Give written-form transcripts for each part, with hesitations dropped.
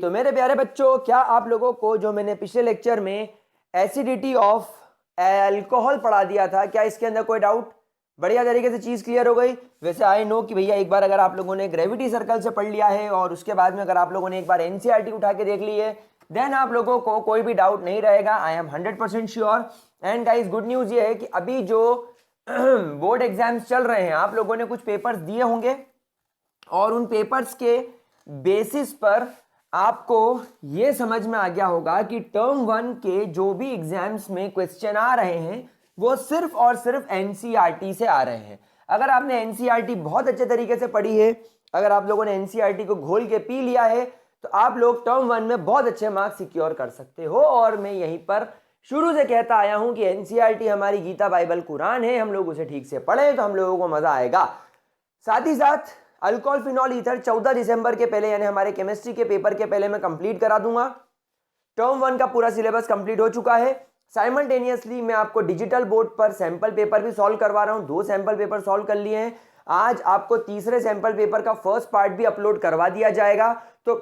तो मेरे प्यारे बच्चों, क्या आप लोगों को जो मैंने पिछले लेक्चर में एसिडिटी ऑफ अल्कोहल पढ़ा दिया था, क्या इसके अंदर कोई डाउट? बढ़िया तरीके से चीज क्लियर हो गई। वैसे आई नो कि भैया एक बार अगर आप लोगों ने ग्रेविटी सर्कल से पढ़ लिया है और उसके बाद में अगर आप लोगों ने एक बार एनसीईआरटी उठा के देख ली है, देन आप लोगों को कोई भी डाउट नहीं रहेगा। I am 100% sure. And guys, good news ये है कि अभी जो बोर्ड एग्जाम्स चल रहे हैं, आप लोगों ने कुछ पेपर्स दिए होंगे और उन पेपर्स के बेसिस पर आपको ये समझ में आ गया होगा कि टर्म 1 के जो भी एग्जाम्स में क्वेश्चन आ रहे हैं वो सिर्फ और सिर्फ एनसीईआरटी से आ रहे हैं। अगर आपने एनसीईआरटी बहुत अच्छे तरीके से पढ़ी है, अगर आप लोगों ने एनसीईआरटी को घोल के पी लिया है, तो आप लोग टर्म 1 में बहुत अच्छे मार्क्स सिक्योर कर सकते हो। और मैं यहीं पर शुरू से कहता आया हूं कि एनसीईआरटी हमारी गीता बाइबल कुरान है, हम लोग उसे ठीक से पढ़ें तो हम लोगों को मजा आएगा। साथ ही साथ अल्कोहल फिनॉल ईथर 14 दिसंबर के पहले, यानी हमारे केमिस्ट्री के पेपर के पहले मैं कंप्लीट करा दूंगा। टर्म 1 का पूरा सिलेबस कंप्लीट हो चुका है। साइमल्टेनियसली मैं आपको डिजिटल बोर्ड पर सैंपल पेपर भी सॉल्व करवा रहा हूं। 2 सैंपल पेपर सॉल्व कर लिए हैं। आज आपको तीसरे सैंपल पेपर का फर्स्ट पार्ट भी अपलोड करवा दिया जाएगा। तो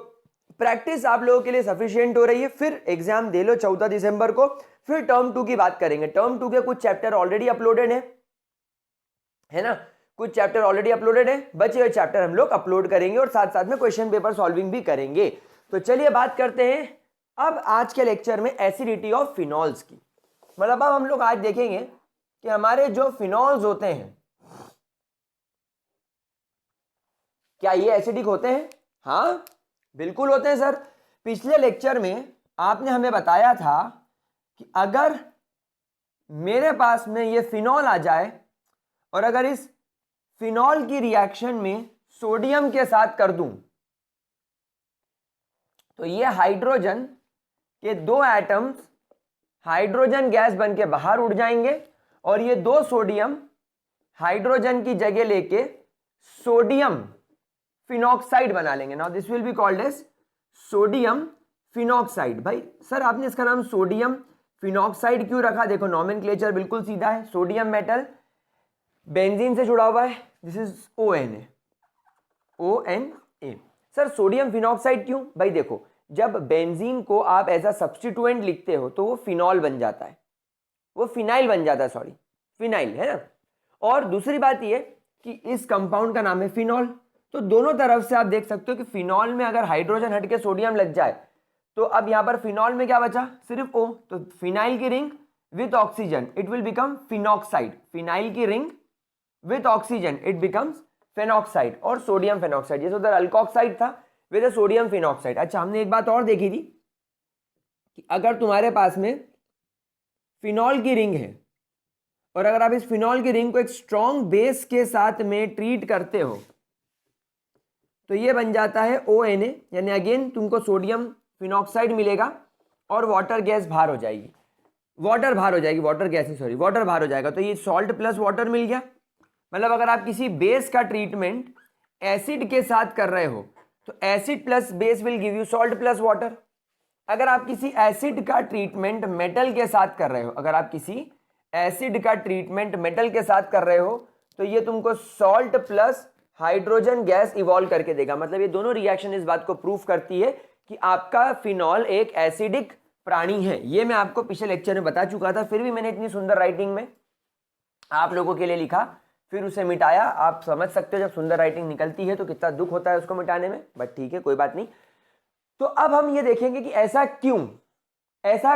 प्रैक्टिस आप लोगों के लिए सफिशिएंट हो रही है। फिर एग्जाम दे लो 14 दिसंबर को, फिर टर्म 2 की बात करेंगे। टर्म 2 के कुछ चैप्टर ऑलरेडी अपलोडेड है ना, कुछ चैप्टर ऑलरेडी अपलोडेड है, बचे हुए चैप्टर हम लोग अपलोड करेंगे और साथ साथ में क्वेश्चन पेपर सॉल्विंग भी करेंगे। तो चलिए बात करते हैं अब आज के लेक्चर में एसिडिटी ऑफ फिनॉल्स की। मतलब अब हम लोग आज देखेंगे कि हमारे जो फिनॉल्स होते हैं, क्या ये एसिडिक होते हैं? हाँ, बिल्कुल होते हैं सर। पिछले लेक्चर में आपने हमें बताया था कि अगर मेरे पास में ये फिनॉल आ जाए और अगर इस फिनॉल की रिएक्शन में सोडियम के साथ कर दूं, तो ये हाइड्रोजन के 2 एटम्स हाइड्रोजन गैस बन के बाहर उड़ जाएंगे और ये 2 सोडियम हाइड्रोजन की जगह लेके सोडियम फिनॉक्साइड बना लेंगे। Now this will be called as sodium phenoxide. भाई सर, आपने इसका नाम सोडियम फिनॉक्साइड क्यों रखा? देखो, नॉमेनक्लेचर बिल्कुल सीधा है। सोडियम मेटल बेंजीन से जुड़ा हुआ है, this is ONA। Sir sodium phenoxide क्यों? भाई देखो, जब बेंजीन को आप एज अ सब्स्टिट्यूएंट लिखते हो तो वो फिनॉल बन जाता है, वो फिनाइल बन जाता है, सॉरी फिनाइल, है ना। और दूसरी बात ये कि इस कंपाउंड का नाम है फिनॉल। तो दोनों तरफ से आप देख सकते हो कि फिनॉल में अगर हाइड्रोजन हट के सोडियम लग जाए तो अब यहां पर फिनॉल में क्या बचा? सिर्फ O। तो फिनाइल की ring with oxygen it will become phenoxide. Phenyl की ring with oxygen it becomes phenoxide और सोडियम फेनॉक्साइड। जैसे उधर अल्कोक्साइड था, वैसे सोडियम फिनॉक्साइड। अच्छा, हमने एक बात और देखी थी कि अगर तुम्हारे पास में फिनॉल की रिंग है और अगर आप इस फिनॉल की रिंग को एक स्ट्रॉन्ग बेस के साथ में ट्रीट करते हो तो ये बन जाता है ONA, यानी अगेन तुमको सोडियम फिनॉक्साइड मिलेगा और वाटर गैस बाहर हो जाएगी, वाटर बाहर हो जाएगी, वाटर गैस नहीं सॉरी वाटर बाहर हो जाएगा। तो ये सॉल्ट प्लस वाटर मिल गया। मतलब अगर आप किसी बेस का ट्रीटमेंट एसिड के साथ कर रहे हो तो acid plus base will give you salt plus water. अगर आप किसी एसिड का ट्रीटमेंट मेटल के साथ कर रहे हो, अगर आप किसी एसिड का ट्रीटमेंट मेटल के साथ कर रहे हो तो ये तुमको salt plus hydrogen gas evolve करके देगा। मतलब ये दोनों रिएक्शन इस बात को प्रूफ करती है कि आपका फिनॉल एक एसिडिक प्राणी है। ये मैं आपको पिछले लेक्चर में बता चुका था, फिर भी मैंने इतनी सुंदर राइटिंग में आप लोगों के लिए लिखा, फिर उसे मिटाया। आप समझ सकते हो जब सुंदर राइटिंग निकलती है तो कितना दुख होता है उसको मिटाने में, बट ठीक है, कोई बात नहीं। तो अब हम ये देखेंगे कि ऐसा क्यों, ऐसा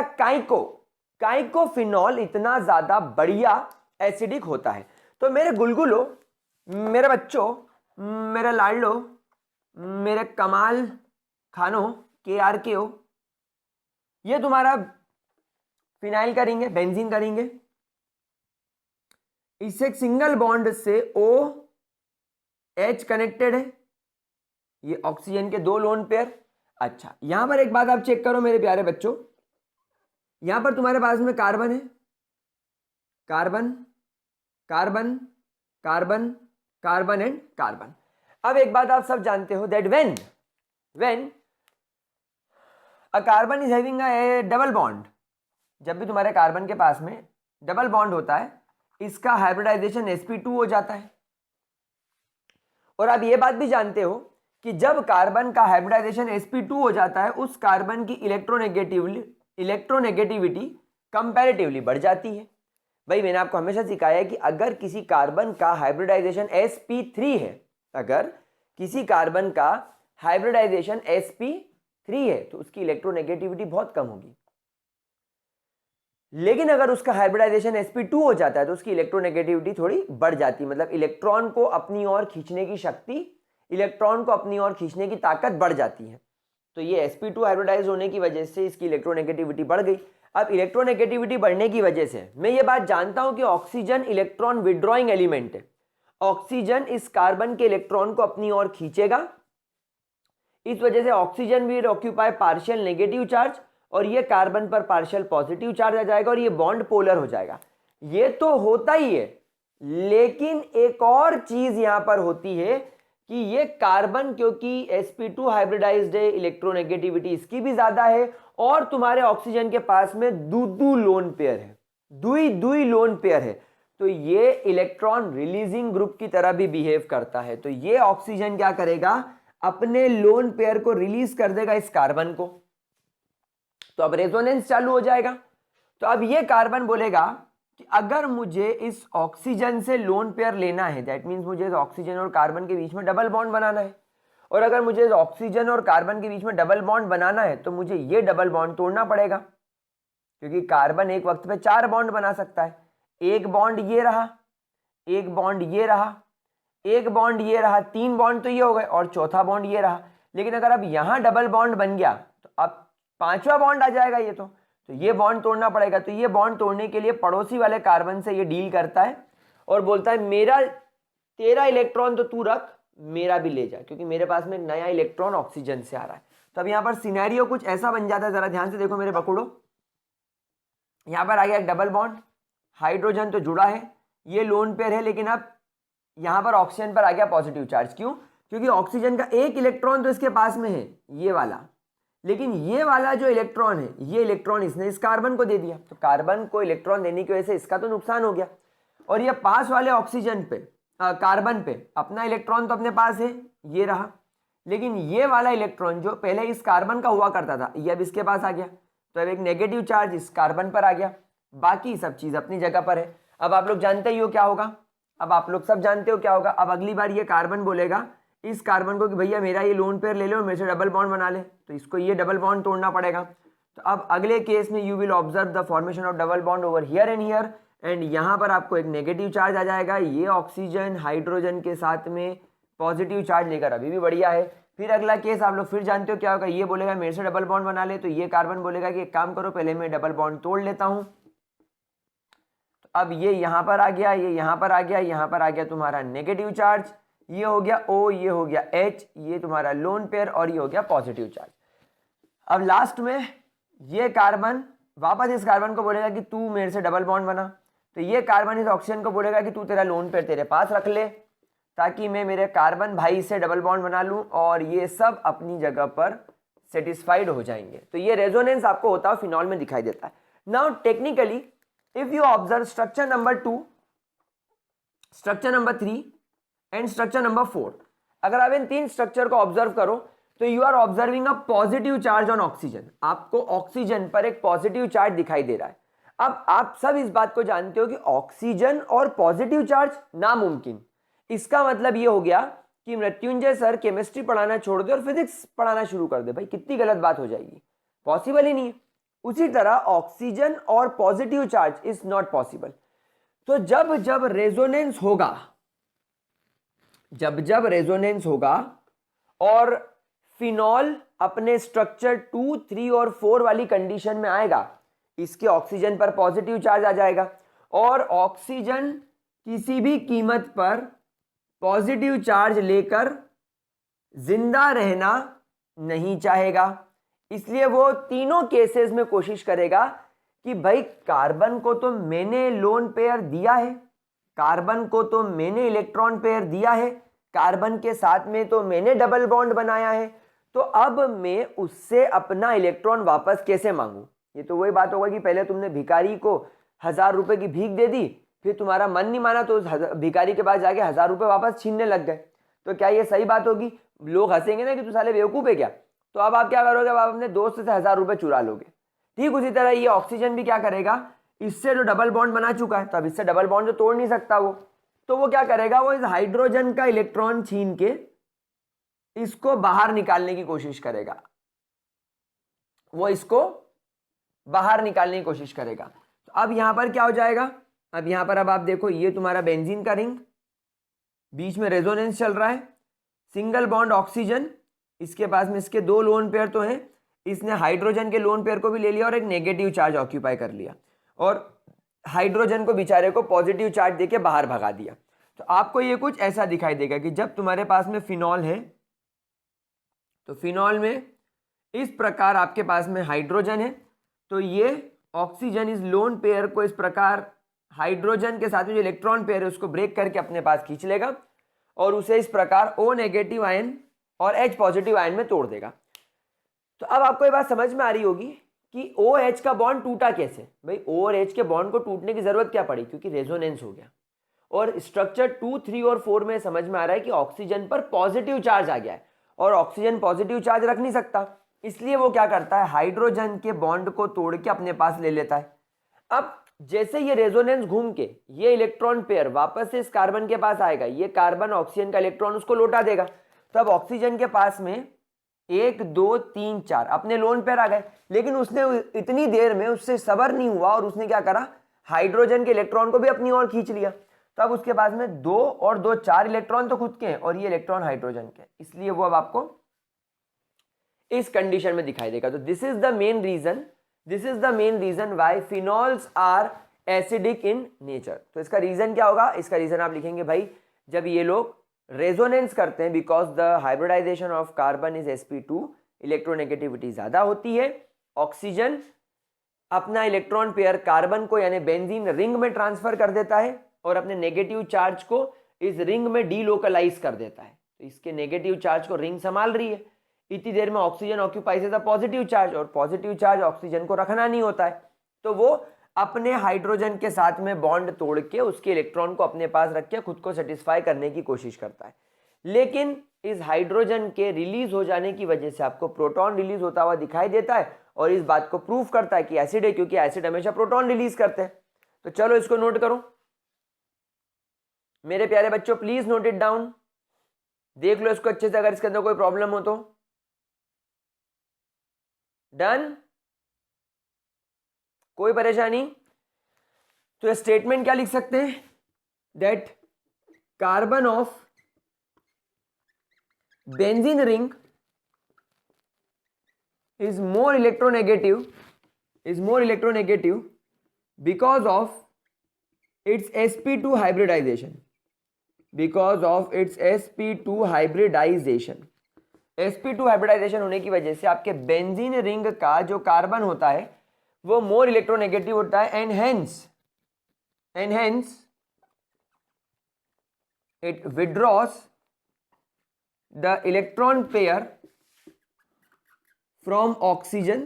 काइको फिनॉल इतना ज्यादा बढ़िया एसिडिक होता है। तो मेरे गुलगुलो, मेरे बच्चों, मेरे लाडलो, मेरे कमाल खानो, KRKO, ये तुम्हारा फिनाइल का रिंग है, बेंजीन का रिंग है। इससे एक सिंगल बॉन्ड से OH कनेक्टेड है, ये ऑक्सीजन के 2 लोन पेयर। अच्छा, यहां पर एक बात आप चेक करो मेरे प्यारे बच्चों, यहां पर तुम्हारे पास में कार्बन है, carbon carbon carbon carbon and carbon. अब एक बात आप सब जानते हो that when a carbon is having a double bond, जब भी तुम्हारे कार्बन के पास में डबल बॉन्ड होता है इसका हाइब्रिडाइजेशन sp2 हो जाता है। और आप ये बात भी जानते हो कि जब कार्बन का हाइब्रिडाइजेशन sp2 हो जाता है उस कार्बन की इलेक्ट्रोनेगेटिविटी कंपैरेटिवली बढ़ जाती है। भाई मैंने आपको हमेशा सिखाया है कि अगर किसी कार्बन का हाइब्रिडाइजेशन sp3 है, अगर किसी कार्बन का हाइब्रिडाइजेशन sp3 है तो उसकी इलेक्ट्रोनेगेटिविटी बहुत कम होगी। लेकिन अगर उसका हाइब्रिडाइजेशन sp2 हो जाता है तो उसकी इलेक्ट्रोनेगेटिविटी थोड़ी बढ़ जाती है, मतलब इलेक्ट्रॉन को अपनी ओर खींचने की शक्ति, इलेक्ट्रॉन को अपनी ओर खींचने की ताकत बढ़ जाती है। तो ये sp2 हाइब्रिडाइज होने की वजह से इसकी इलेक्ट्रोनेगेटिविटी बढ़ गई। अब इलेक्ट्रोनेगेटिविटी बढ़ने की वजह से मैं ये बात जानता हूं कि ऑक्सीजन इलेक्ट्रॉन विड्रॉइंग एलिमेंट है, ऑक्सीजन इस कार्बन के इलेक्ट्रॉन को अपनी ओर खींचेगा, इस वजह से oxygen will occupy partial negative charge और ये कार्बन पर पार्शियल पॉजिटिव चार्ज आ जाएगा और ये बॉन्ड पोलर हो जाएगा। ये तो होता ही है, लेकिन एक और चीज यहां पर होती है कि ये कार्बन क्योंकि sp2 हाइब्रिडाइज्ड है, इलेक्ट्रोनेगेटिविटी इसकी भी ज्यादा है और तुम्हारे ऑक्सीजन के पास में दू लोन पेयर है, दुई लोन पेयर है, तो ये इलेक्ट्रॉन रिलीजिंग ग्रुप की तरह भी बिहेव करता है। तो ये ऑक्सीजन क्या करेगा, अपने लोन पेयर को रिलीज कर देगा इस कार्बन को, तो अब रेजोनेंस चालू हो जाएगा। तो अब ये कार्बन बोलेगा कि अगर मुझे इस ऑक्सीजन से लोन पेयर लेना है, दैट मीन्स मुझे इस ऑक्सीजन और कार्बन के बीच में डबल बॉन्ड बनाना है, और अगर मुझे इस ऑक्सीजन और कार्बन के बीच में डबल बॉन्ड बनाना है तो मुझे ये डबल बॉन्ड तोड़ना पड़ेगा, क्योंकि कार्बन एक वक्त पे 4 बॉन्ड बना सकता है। एक बॉन्ड ये रहा, एक बॉन्ड ये रहा, एक बॉन्ड ये रहा, 3 बॉन्ड तो ये हो गए और चौथा बॉन्ड ये रहा। लेकिन अगर अब यहां डबल बॉन्ड बन गया तो अब 5वां बॉन्ड आ जाएगा ये, तो ये बॉन्ड तोड़ना पड़ेगा। तो ये बॉन्ड तोड़ने के लिए पड़ोसी वाले कार्बन से ये डील करता है और बोलता है तेरा इलेक्ट्रॉन तो तू रख, मेरा भी ले जा, क्योंकि मेरे पास में नया इलेक्ट्रॉन ऑक्सीजन से आ रहा है। तो अब यहां पर सिनेरियो कुछ ऐसा बन जाता है, जरा ध्यान से देखो मेरे बकुड़ो, यहां पर आ गया डबल बॉन्ड, हाइड्रोजन तो जुड़ा है, ये लोन पेयर है, लेकिन अब यहां पर ऑक्सीजन पर आ गया पॉजिटिव चार्ज। क्यों? क्योंकि ऑक्सीजन का एक इलेक्ट्रॉन तो इसके पास में है, ये वाला, लेकिन ये वाला जो इलेक्ट्रॉन है, ये इलेक्ट्रॉन इसने इस कार्बन को दे दिया, तो कार्बन को इलेक्ट्रॉन देने की वजह से इसका तो नुकसान हो गया। और ये पास वाले ऑक्सीजन पे कार्बन पे अपना इलेक्ट्रॉन तो अपने पास है, ये रहा, लेकिन ये वाला इलेक्ट्रॉन जो पहले इस कार्बन का हुआ करता था ये अब इसके पास आ गया, तो अब एक नेगेटिव चार्ज इस कार्बन पर आ गया, बाकी सब चीज अपनी जगह पर है। अब आप लोग जानते ही हो क्या होगा, अब आप लोग सब जानते हो क्या होगा। अब अगली बार ये कार्बन बोलेगा इस कार्बन को कि भैया मेरा ये लोन पेयर ले लो और मेरे से डबल बॉन्ड बना ले, तो इसको ये डबल बॉन्ड तोड़ना पड़ेगा। तो अब अगले केस में you will observe the formation of double bond over here and here, and यहाँ पर आपको एक नेगेटिव चार्ज आ जाएगा, ये ऑक्सीजन हाइड्रोजन के साथ में पॉजिटिव चार्ज लेकर अभी भी बढ़िया है। फिर अगला केस आप लोग फिर जानते हो क्या होगा, ये बोलेगा मेरे से डबल बॉन्ड बना ले, तो ये कार्बन बोलेगा कि एक काम करो पहले मैं डबल बॉन्ड तोड़ लेता हूँ। तो अब ये यहाँ पर आ गया, ये यहाँ पर आ गया, यहाँ पर आ गया तुम्हारा नेगेटिव चार्ज, ये हो गया O, ये हो गया H, ये तुम्हारा लोन पेयर, और ये हो गया पॉजिटिव चार्ज। अब लास्ट में ये कार्बन वापस इस कार्बन को बोलेगा कि तू मेरे से डबल बॉन्ड बना, तो ये कार्बन इस ऑक्सीजन को बोलेगा कि तू तेरा लोन पेयर तेरे पास रख ले ताकि मैं मेरे कार्बन भाई से डबल बॉन्ड बना लूं, और ये सब अपनी जगह पर सेटिस्फाइड हो जाएंगे। तो ये रेजोनेंस आपको होता है फिनॉल में दिखाई देता है। Now technically if you observe structure number 2, structure number 3 and structure number 4, अगर आप इन 3 स्ट्रक्चर को ऑब्जर्व करो तो you are observing a positive charge on oxygen, आपको ऑक्सीजन पर एक पॉजिटिव चार्ज दिखाई दे रहा है। अब आप सब इस बात को जानते हो कि ऑक्सीजन और पॉजिटिव चार्ज नामुमकिन, इसका मतलब ये हो गया कि मृत्युंजय सर केमिस्ट्री पढ़ाना छोड़ दे और फिजिक्स पढ़ाना शुरू कर दे, भाई कितनी गलत बात हो जाएगी, पॉसिबल ही नहीं है। उसी तरह ऑक्सीजन और positive charge is not possible. तो जब जब रेजोनेंस होगा, जब जब रेजोनेंस होगा और फिनॉल अपने स्ट्रक्चर 2, 3 और 4 वाली कंडीशन में आएगा, इसके ऑक्सीजन पर पॉजिटिव चार्ज आ जाएगा और ऑक्सीजन किसी भी कीमत पर पॉजिटिव चार्ज लेकर जिंदा रहना नहीं चाहेगा, इसलिए वो तीनों केसेस में कोशिश करेगा कि भाई कार्बन को तो मैंने लोन पेयर दिया है, कार्बन को तो मैंने इलेक्ट्रॉन पेयर दिया है, कार्बन के साथ में तो मैंने डबल बॉन्ड बनाया है, तो अब मैं उससे अपना इलेक्ट्रॉन वापस कैसे मांगू। ये तो वही बात होगा कि पहले तुमने भिखारी को 1000 रुपए की भीख दे दी, फिर तुम्हारा मन नहीं माना तो उस भिखारी के पास जाके 1000 रुपए वापस छीनने लग गए। तो क्या ये सही बात होगी? लोग हंसेंगे ना कि तू साले बेवकूफ है क्या। तो अब आप क्या करोगे, अब आप अपने दोस्त से 1000 रुपये चुरा लोगे। ठीक उसी तरह ये ऑक्सीजन भी क्या करेगा, इससे जो डबल बॉन्ड बना चुका है, तो अब इससे डबल बॉन्ड जो तोड़ नहीं सकता वो, तो वो क्या करेगा, वो इस हाइड्रोजन का इलेक्ट्रॉन छीन के इसको बाहर निकालने की कोशिश करेगा, वो इसको बाहर निकालने की कोशिश करेगा। तो अब यहां पर क्या हो जाएगा, अब यहां पर अब आप देखो, ये तुम्हारा बेंजीन का रिंग, बीच में रेजोनेंस चल रहा है, सिंगल बॉन्ड ऑक्सीजन, इसके पास में इसके 2 लोन पेयर तो हैं, इसने हाइड्रोजन के लोन पेयर को भी ले लिया और एक नेगेटिव चार्ज ऑक्यूपाई कर लिया, और हाइड्रोजन को बेचारे को पॉजिटिव चार्ज देके बाहर भगा दिया। तो आपको ये कुछ ऐसा दिखाई देगा कि जब तुम्हारे पास में फिनॉल है, तो फिनॉल में इस प्रकार आपके पास में हाइड्रोजन है, तो ये ऑक्सीजन इस लोन पेयर को इस प्रकार हाइड्रोजन के साथ में जो इलेक्ट्रॉन पेयर है उसको ब्रेक करके अपने पास खींच लेगा और उसे इस प्रकार O नेगेटिव आयन और H पॉजिटिव आयन में तोड़ देगा। तो अब आपको ये बात समझ में आ रही होगी कि OH का बॉन्ड टूटा कैसे। भाई O और H के बॉन्ड को टूटने की जरूरत क्या पड़ी, क्योंकि रेजोनेंस हो गया। और स्ट्रक्चर 2, 3 और 4 में समझ में आ रहा है कि ऑक्सीजन पर पॉजिटिव चार्ज आ गया है और ऑक्सीजन पॉजिटिव चार्ज रख नहीं सकता, इसलिए वो क्या करता है, हाइड्रोजन के बॉन्ड को तोड़ के अपने पास ले लेता है। अब जैसे ये रेजोनेंस घूम के ये इलेक्ट्रॉन पेयर वापस से इस कार्बन के पास आएगा, ये कार्बन ऑक्सीजन का इलेक्ट्रॉन उसको लौटा देगा। तो अब ऑक्सीजन के पास में 1, 2, 3, 4 अपने लोन पेयर आ गए, लेकिन उसने इतनी देर में उससे सबर नहीं हुआ और उसने क्या करा, हाइड्रोजन के इलेक्ट्रॉन को भी अपनी ओर खींच लिया। तो अब उसके पास में 2 और 2 4 इलेक्ट्रॉन तो खुद के हैं और ये इलेक्ट्रॉन हाइड्रोजन के, इसलिए वो अब आपको इस कंडीशन में दिखाई देगा। तो this is the main reason why phenols are acidic in nature. तो इसका रीजन क्या होगा, इसका रीजन आप लिखेंगे भाई, जब ये लोग रेजोनेंस करते हैं, because the hybridization of carbon is sp2, electronegativity ज्यादा होती है, ऑक्सीजन अपना इलेक्ट्रॉन पेयर कार्बन को यानी बेंजीन रिंग में ट्रांसफर कर देता है और अपने नेगेटिव चार्ज को इस रिंग में डीलोकलाइज कर देता है। तो इसके नेगेटिव चार्ज को रिंग संभाल रही है, इतनी देर में oxygen occupies the positive charge, और पॉजिटिव चार्ज ऑक्सीजन को रखना नहीं होता है, तो वो अपने हाइड्रोजन के साथ में बॉन्ड तोड़ के उसके इलेक्ट्रॉन को अपने पास रख के खुद को सेटिस्फाई करने की कोशिश करता है। लेकिन इस हाइड्रोजन के रिलीज हो जाने की वजह से आपको प्रोटॉन रिलीज होता हुआ दिखाई देता है और इस बात को प्रूफ करता है कि एसिड है, क्योंकि एसिड हमेशा प्रोटॉन रिलीज करते हैं। तो चलो इसको नोट करो मेरे प्यारे बच्चों, प्लीज नोट इट डाउन, देख लो इसको अच्छे से, अगर इसके अंदर कोई प्रॉब्लम हो तो। डन, कोई परेशानी? तो स्टेटमेंट क्या लिख सकते हैं, that carbon of benzene ring is more electronegative because of its sp2 hybridization, sp2 hybridization होने की वजह से आपके बेंजीन रिंग का जो कार्बन होता है वो मोर इलेक्ट्रोनेगेटिव होता है, and hence it withdraws the electron pair from oxygen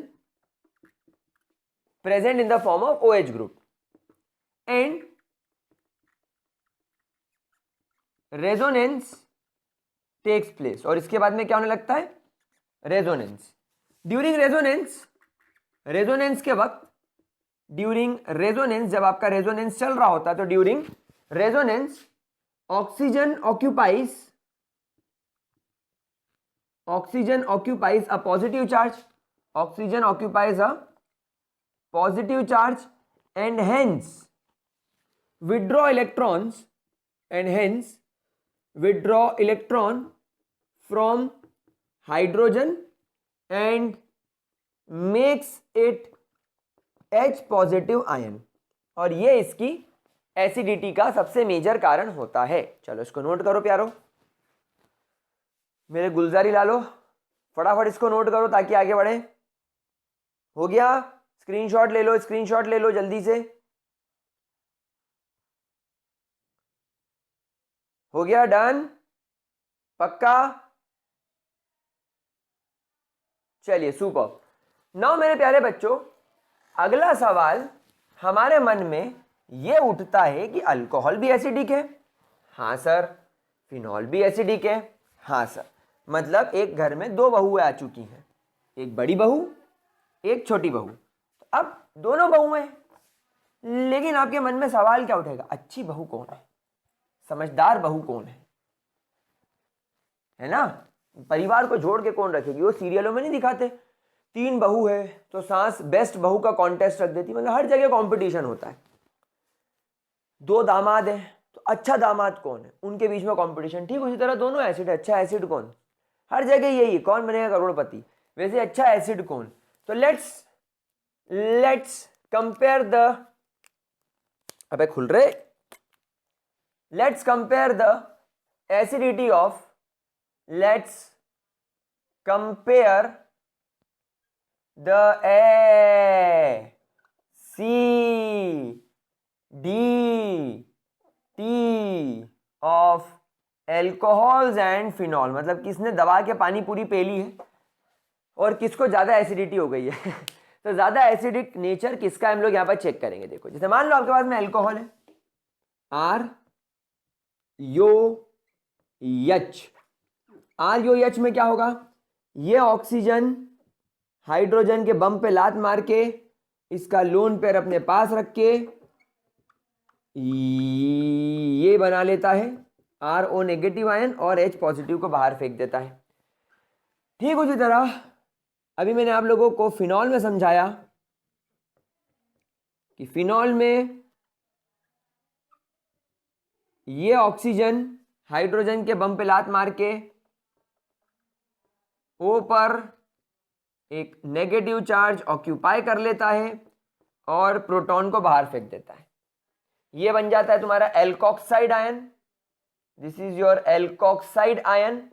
present in the form of OH group, and resonance takes place। और इसके बाद में क्या होने लगता है, रेजोनेंस। ड्यूरिंग रेजोनेंस के वक्त, ड्यूरिंग रेजोनेंस, जब आपका रेजोनेंस चल रहा होता है, तो during resonance oxygen occupies a positive charge, and hence withdraw electron from hydrogen and makes it H positive ion, और ये इसकी एसिडिटी का सबसे मेजर कारण होता है। चलो इसको नोट करो प्यारो, मेरे गुलजारी लालो, फटाफट इसको नोट करो ताकि आगे बढ़े। हो गया? स्क्रीनशॉट ले लो जल्दी से। हो गया? डन? पक्का? चलिए सुपर। नाउ मेरे प्यारे बच्चों, अगला सवाल हमारे मन में यह उठता है कि अल्कोहल भी एसिडिक है। हाँ सर, फिनॉल भी एसिडिक है। हाँ सर, मतलब एक घर में दो बहुएं आ चुकी हैं, एक बड़ी बहू एक छोटी बहू। तो अब दोनों बहुएं हैं, लेकिन आपके मन में सवाल क्या उठेगा, अच्छी बहू कौन है, समझदार बहू कौन है ना? परिवार को जोड़ के कौन रखेगी? वो सीरियलों में नहीं दिखाते, 3 बहू है तो सास बेस्ट बहू का कॉन्टेस्ट रख देती, मतलब हर जगह कंपटीशन होता है। 2 दामाद है तो अच्छा दामाद कौन है, उनके बीच में कंपटीशन। ठीक उसी तरह दोनों एसिड, अच्छा एसिड कौन, हर जगह यही है, कौन बनेगा करोड़पति। वैसे अच्छा एसिड कौन? तो लेट्स कंपेयर द, अबे खुल रहे, let's compare the acidity of, let's compare the acidity of alcohols and phenol. मतलब किसने दबा के पानी पूरी पी ली है और किसको ज्यादा एसिडिटी हो गई है तो ज्यादा एसिडिक नेचर किसका हम लोग यहां पर चेक करेंगे। देखो जैसे मान लो आपके पास में अल्कोहल है, R O H, R O H में क्या होगा, ये ऑक्सीजन हाइड्रोजन के बम पे लात मार के इसका लोन पेयर अपने पास रख के ये बना लेता है आर ओ नेगेटिव आयन और एच पॉजिटिव को बाहर फेंक देता है। ठीक उसी तरह अभी मैंने आप लोगों को फिनॉल में समझाया कि फिनॉल में ये ऑक्सीजन हाइड्रोजन के बम पे लात मार के ओ पर एक नेगेटिव चार्ज ऑक्यूपाई कर लेता है और प्रोटॉन को बाहर फेंक देता है। ये बन जाता है तुम्हारा alkoxide ion, this is your alkoxide ion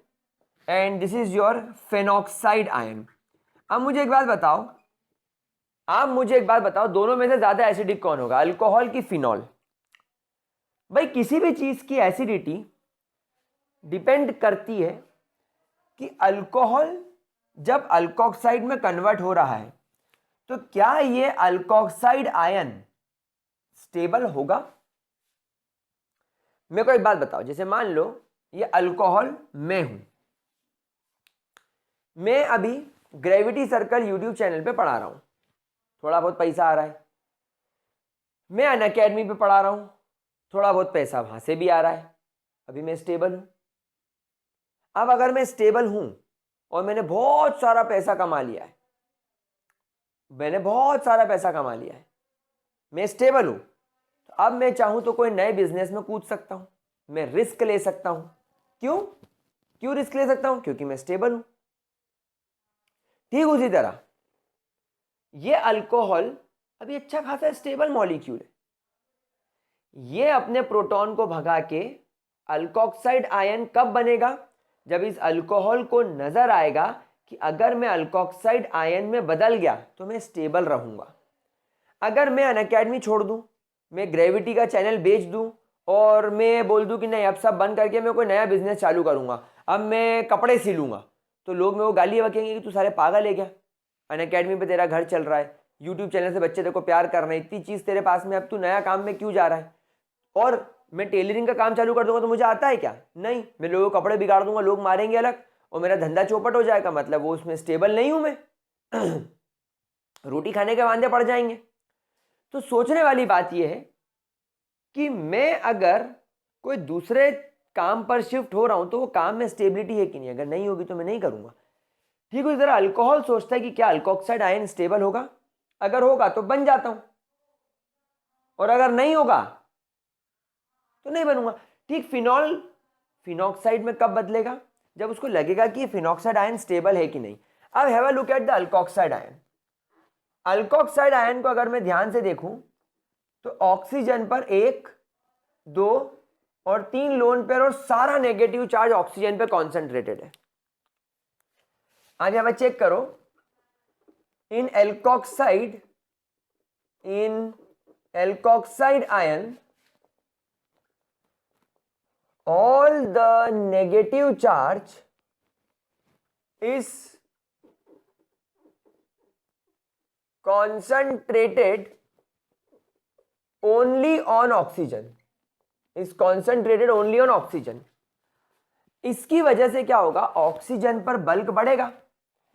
and this is your phenoxide ion. अब मुझे एक बात बताओ, दोनों में से ज्यादा एसिडिक कौन होगा, अल्कोहल की फिनॉल? भाई किसी भी चीज की एसिडिटी डिपेंड करती है कि अल्कोहल जब अल्कोक्साइड में कन्वर्ट हो रहा है तो क्या ये अल्कोक्साइड आयन स्टेबल होगा। मेरे को एक बात बताओ, जैसे मान लो ये अल्कोहल मैं हूं, मैं अभी ग्रेविटी सर्कल यूट्यूब चैनल पे पढ़ा रहा हूं, थोड़ा बहुत पैसा आ रहा है। मैं अनअकैडमी पे पढ़ा रहा हूं, थोड़ा बहुत पैसा वहां से भी आ रहा है, अभी मैं स्टेबल हूं। अब अगर मैं स्टेबल हूं और मैंने बहुत सारा पैसा कमा लिया है, मैं स्टेबल हूं, तो अब मैं चाहूं तो कोई नए बिजनेस में कूद सकता हूं, मैं रिस्क ले सकता हूं। क्यों रिस्क ले सकता हूं? क्योंकि मैं स्टेबल हूं। ठीक उसी तरह ये अल्कोहल अभी अच्छा खासा स्टेबल मॉलिक्यूल है, ये अपने प्रोटॉन को भगा के अल्कोक्साइड आयन कब बनेगा, जब इस अल्कोहल को नजर आएगा कि अगर मैं अल्कोक्साइड आयन में बदल गया तो मैं स्टेबल रहूंगा। अगर मैं अनअकैडमी छोड़ दूं, मैं ग्रेविटी का चैनल बेच दूं और मैं बोल दूं कि नहीं अब सब बंद करके मैं कोई नया बिजनेस चालू करूंगा, अब मैं कपड़े सिलूंगा, तो लोग मेरे को गाली बकेंगे कि तू सारे पागल है क्या, अनअकैडमी पे तेरा घर चल रहा है, यूट्यूब चैनल से बच्चे तेरे को प्यार कर रहे हैं, इतनी चीज तेरे पास में, अब तू नया काम में क्यों जा रहा है। और मैं टेलरिंग का काम चालू कर दूंगा तो मुझे आता है क्या, नहीं, मैं लोगों के कपड़े बिगाड़ दूंगा, लोग मारेंगे अलग और मेरा धंधा चौपट हो जाएगा, मतलब वो उसमें स्टेबल नहीं हूं मैं रोटी खाने के वांदे पड़ जाएंगे। तो सोचने वाली बात यह है कि मैं अगर कोई दूसरे काम पर शिफ्ट हो रहा हूं तो वो काम में स्टेबिलिटी है कि नहीं, अगर नहीं होगी तो मैं नहीं करूंगा। ठीक उसी तरह अल्कोहल सोचता है कि क्या अल्कोक्साइड आयन स्टेबल होगा, अगर होगा तो बन जाता हूं और अगर नहीं होगा तो नहीं बनूंगा। ठीक फिनॉल फिनॉक्साइड में कब बदलेगा, जब उसको लगेगा कि फिनॉक्साइड आयन स्टेबल है कि नहीं। अब have a look at the alkoxide ion. Alkoxide ion को अगर मैं ध्यान से देखूं तो ऑक्सीजन पर 1 2 और 3 लोन पेयर और सारा नेगेटिव चार्ज ऑक्सीजन पे कॉन्सेंट्रेटेड है। आज यहां पर चेक करो, इन alkoxide ion all the negative charge is concentrated only on oxygen, इसकी वजह से क्या होगा, ऑक्सीजन पर बल्क बढ़ेगा।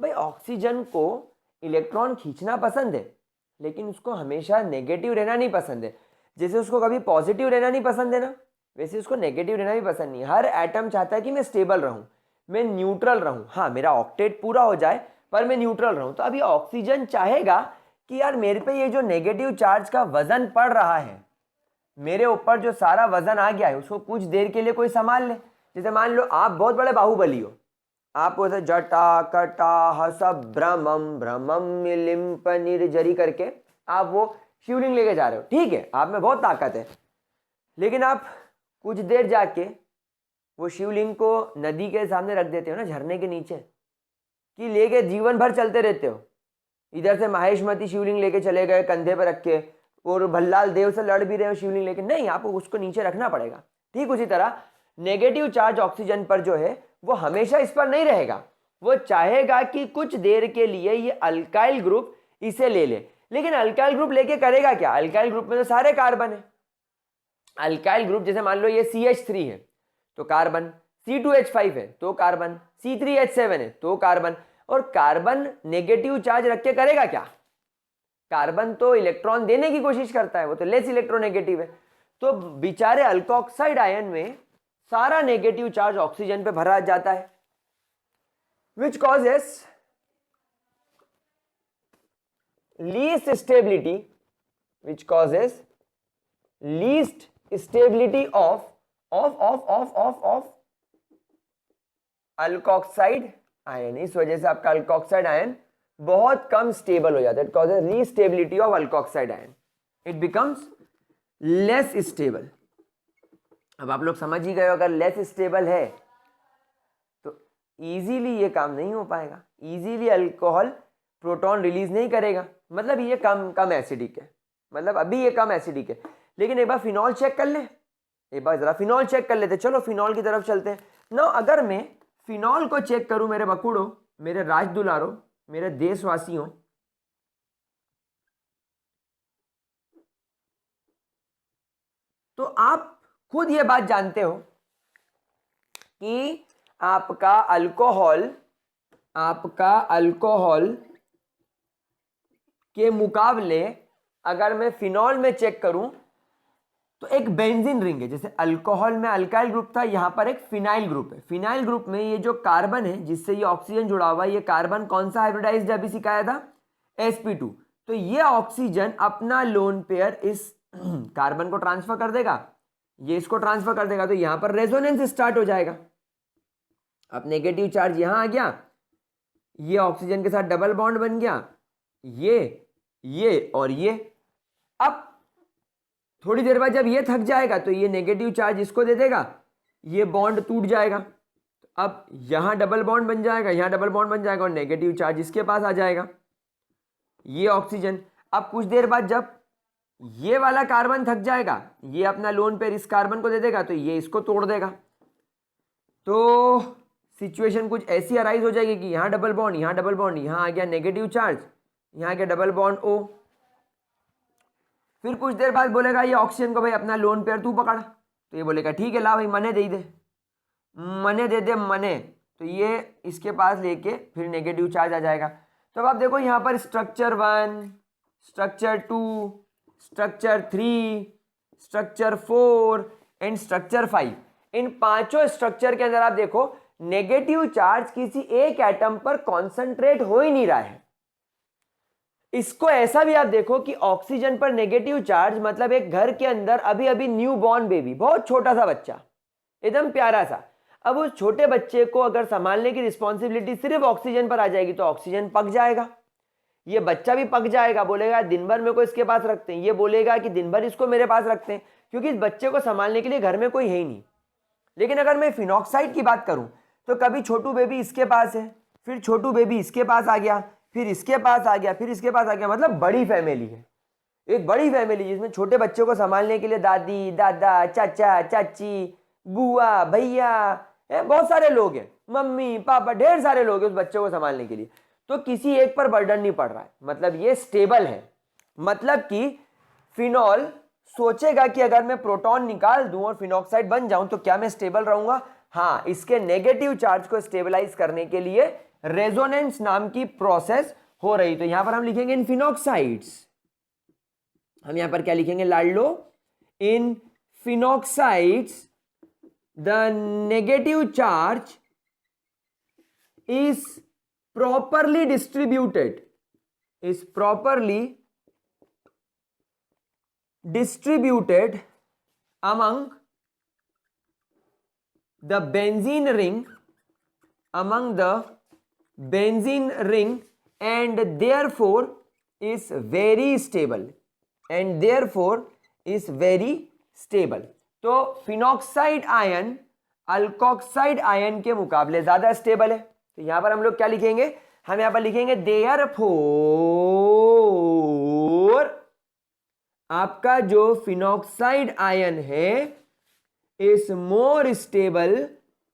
भाई ऑक्सीजन को इलेक्ट्रॉन खींचना पसंद है, लेकिन उसको हमेशा नेगेटिव रहना नहीं पसंद है। जैसे उसको कभी पॉजिटिव रहना नहीं पसंद है ना, वैसे उसको नेगेटिव रहना भी पसंद नहीं। हर एटम चाहता है कि मैं स्टेबल रहूं, मैं न्यूट्रल रहूं। हाँ, मेरा ऑक्टेट पूरा हो जाए पर मैं न्यूट्रल रहूं। तो अभी ऑक्सीजन चाहेगा कि यार मेरे पे ये जो नेगेटिव चार्ज का वजन पड़ रहा है, मेरे ऊपर जो सारा वजन आ गया है, उसको कुछ देर के लिए कोई संभाल ले। जैसे मान लो आप बहुत बड़े बाहुबली हो, आप उसे जटा कटा हस भ्रमम भ्रमम मिलिम्प निर्जरी करके आप वो शिवलिंग लेके जा रहे हो, ठीक है, आप में बहुत ताकत है। लेकिन आप कुछ देर जाके वो शिवलिंग को नदी के सामने रख देते हो ना, झरने के नीचे, कि लेके जीवन भर चलते रहते हो। इधर से माहेशमती शिवलिंग लेके चले गए कंधे पर रख के, और भल्लाल देव से लड़ भी रहे हो शिवलिंग लेके, नहीं, आपको उसको नीचे रखना पड़ेगा। ठीक उसी तरह नेगेटिव चार्ज ऑक्सीजन पर जो है वो हमेशा इस पर नहीं रहेगा, वो चाहेगा कि कुछ देर के लिए ये अल्काइल ग्रुप इसे ले ले। लेकिन अल्काइल ग्रुप लेके करेगा क्या, अल्काइल ग्रुप में तो सारे कार्बन है। अल्काइल ग्रुप जैसे मान लो ये CH3 है तो कार्बन, C2H5 है तो कार्बन, C3H7 है तो कार्बन। और कार्बन नेगेटिव चार्ज रख के करेगा क्या, कार्बन तो इलेक्ट्रॉन देने की कोशिश करता है, वो तो लेस इलेक्ट्रोनेगेटिव है। तो बेचारे अल्कोक्साइड आयन में सारा नेगेटिव चार्ज ऑक्सीजन पे भरा जाता है, which causes least stability, which causes least stability of alkoxide ion. इस वजह से आपका अल्कोक्साइड आयन बहुत कम स्टेबल हो जाता है। It causes restability of alkoxide ion, it becomes less stable. अब आप लोग समझ ही गए हो, अगर लेस स्टेबल है तो इजीली ये काम नहीं हो पाएगा, इजीली अल्कोहल प्रोटॉन रिलीज नहीं करेगा, मतलब ये कम एसिडिक है, मतलब अभी ये कम एसिडिक है। लेकिन एक बार फिनॉल चेक कर ले, एक बार जरा फिनॉल चेक कर लेते। चलो फिनॉल की तरफ चलते हैं ना। अगर मैं फिनॉल को चेक करूं, मेरे बकुड़ो, मेरे राज दुलारो, मेरे देशवासियों, तो आप खुद ये बात जानते हो कि आपका अल्कोहल के मुकाबले अगर मैं फिनॉल में चेक करूं तो एक बेंजीन रिंग है। जैसे अल्कोहल में अल्काइल ग्रुप था, यहां पर एक फिनाइल ग्रुप है। फिनाइल ग्रुप में ये जो कार्बन है जिससे ये ऑक्सीजन जुड़ा हुआ है, ये कार्बन कौन सा हाइब्रिडाइज्ड अभी सिखाया था, sp2। तो ये ऑक्सीजन अपना लोन पेयर इस कार्बन को ट्रांसफर कर देगा, ये इसको ट्रांसफर कर देगा, तो यहां पर रेजोनेंस स्टार्ट हो जाएगा। अब नेगेटिव चार्ज यहां आ गया, ये ऑक्सीजन के साथ डबल बॉन्ड बन गया, ये और ये। अब थोड़ी देर बाद जब ये थक जाएगा तो ये नेगेटिव चार्ज इसको दे देगा, ये बॉन्ड टूट जाएगा। अब यहां डबल बॉन्ड बन जाएगा, यहां डबल बॉन्ड बन जाएगा और नेगेटिव चार्ज इसके पास आ जाएगा, ये ऑक्सीजन। अब कुछ देर बाद जब ये वाला कार्बन थक जाएगा, ये अपना लोन पेयर इस कार्बन को दे देगा, तो ये इसको तोड़ देगा। तो सिचुएशन कुछ ऐसी अराइज हो जाएगी कि यहां डबल बॉन्ड, यहां डबल बॉन्ड, यहां आ गया नेगेटिव चार्ज, यहां आ गया डबल बॉन्ड O। फिर कुछ देर बाद बोलेगा ये ऑक्सीजन को, भाई अपना लोन पेयर तू पकड़, तो ये बोलेगा ठीक है ला भाई मने दे दे मने, तो ये इसके पास लेके फिर नेगेटिव चार्ज आ जाएगा। तो अब आप देखो यहाँ पर structure 1, structure 2, structure 3, structure 4 and structure 5, इन पांचों स्ट्रक्चर के अंदर आप देखो नेगेटिव चार्ज किसी एक एटम पर कॉन्सेंट्रेट हो ही नहीं रहा है। इसको ऐसा भी आप देखो कि ऑक्सीजन पर नेगेटिव चार्ज मतलब एक घर के अंदर अभी अभी न्यू बॉर्न बेबी, बहुत छोटा सा बच्चा, एकदम प्यारा सा। अब उस छोटे बच्चे को अगर संभालने की रिस्पॉन्सिबिलिटी सिर्फ ऑक्सीजन पर आ जाएगी तो ऑक्सीजन पक जाएगा, ये बच्चा भी पक जाएगा, बोलेगा दिन भर मेरे को इसके पास रखते हैं, ये बोलेगा कि दिन भर इसको मेरे पास रखते हैं, क्योंकि इस बच्चे को संभालने के लिए घर में कोई है ही नहीं। लेकिन अगर मैं फिनॉक्साइड की बात करूं तो कभी छोटू बेबी इसके पास है, फिर छोटू बेबी इसके पास आ गया, फिर इसके पास आ गया, फिर इसके पास आ गया, मतलब बड़ी फैमिली है, एक बड़ी फैमिली जिसमें छोटे बच्चों को संभालने के लिए दादी, दादा, चाचा, चाची, बुआ, भैया, बहुत सारे लोग हैं, मम्मी, पापा, ढेर सारे लोग हैं उस बच्चे को संभालने के लिए। तो किसी एक पर बर्डन नहीं पड़ रहा है, मतलब ये स्टेबल है। मतलब कि फिनॉल सोचेगा कि अगर मैं प्रोटॉन निकाल दूं और फिनॉक्साइड बन जाऊं तो क्या मैं स्टेबल रहूंगा? हाँ, इसके नेगेटिव चार्ज को स्टेबलाइज करने के लिए रेजोनेंस नाम की प्रोसेस हो रही। तो यहां पर हम लिखेंगे इन फिनॉक्साइड्स, हम यहां पर क्या लिखेंगे लाडलो, in phenoxides the negative charge is properly distributed among the benzene ring and therefore is very stable तो फिनॉक्साइड आयन अल्कोक्साइड आयन के मुकाबले ज्यादा स्टेबल है। तो यहां पर हम लोग क्या लिखेंगे, हम यहां पर लिखेंगे देयरफॉर आपका जो फिनॉक्साइड आयन है इज मोर स्टेबल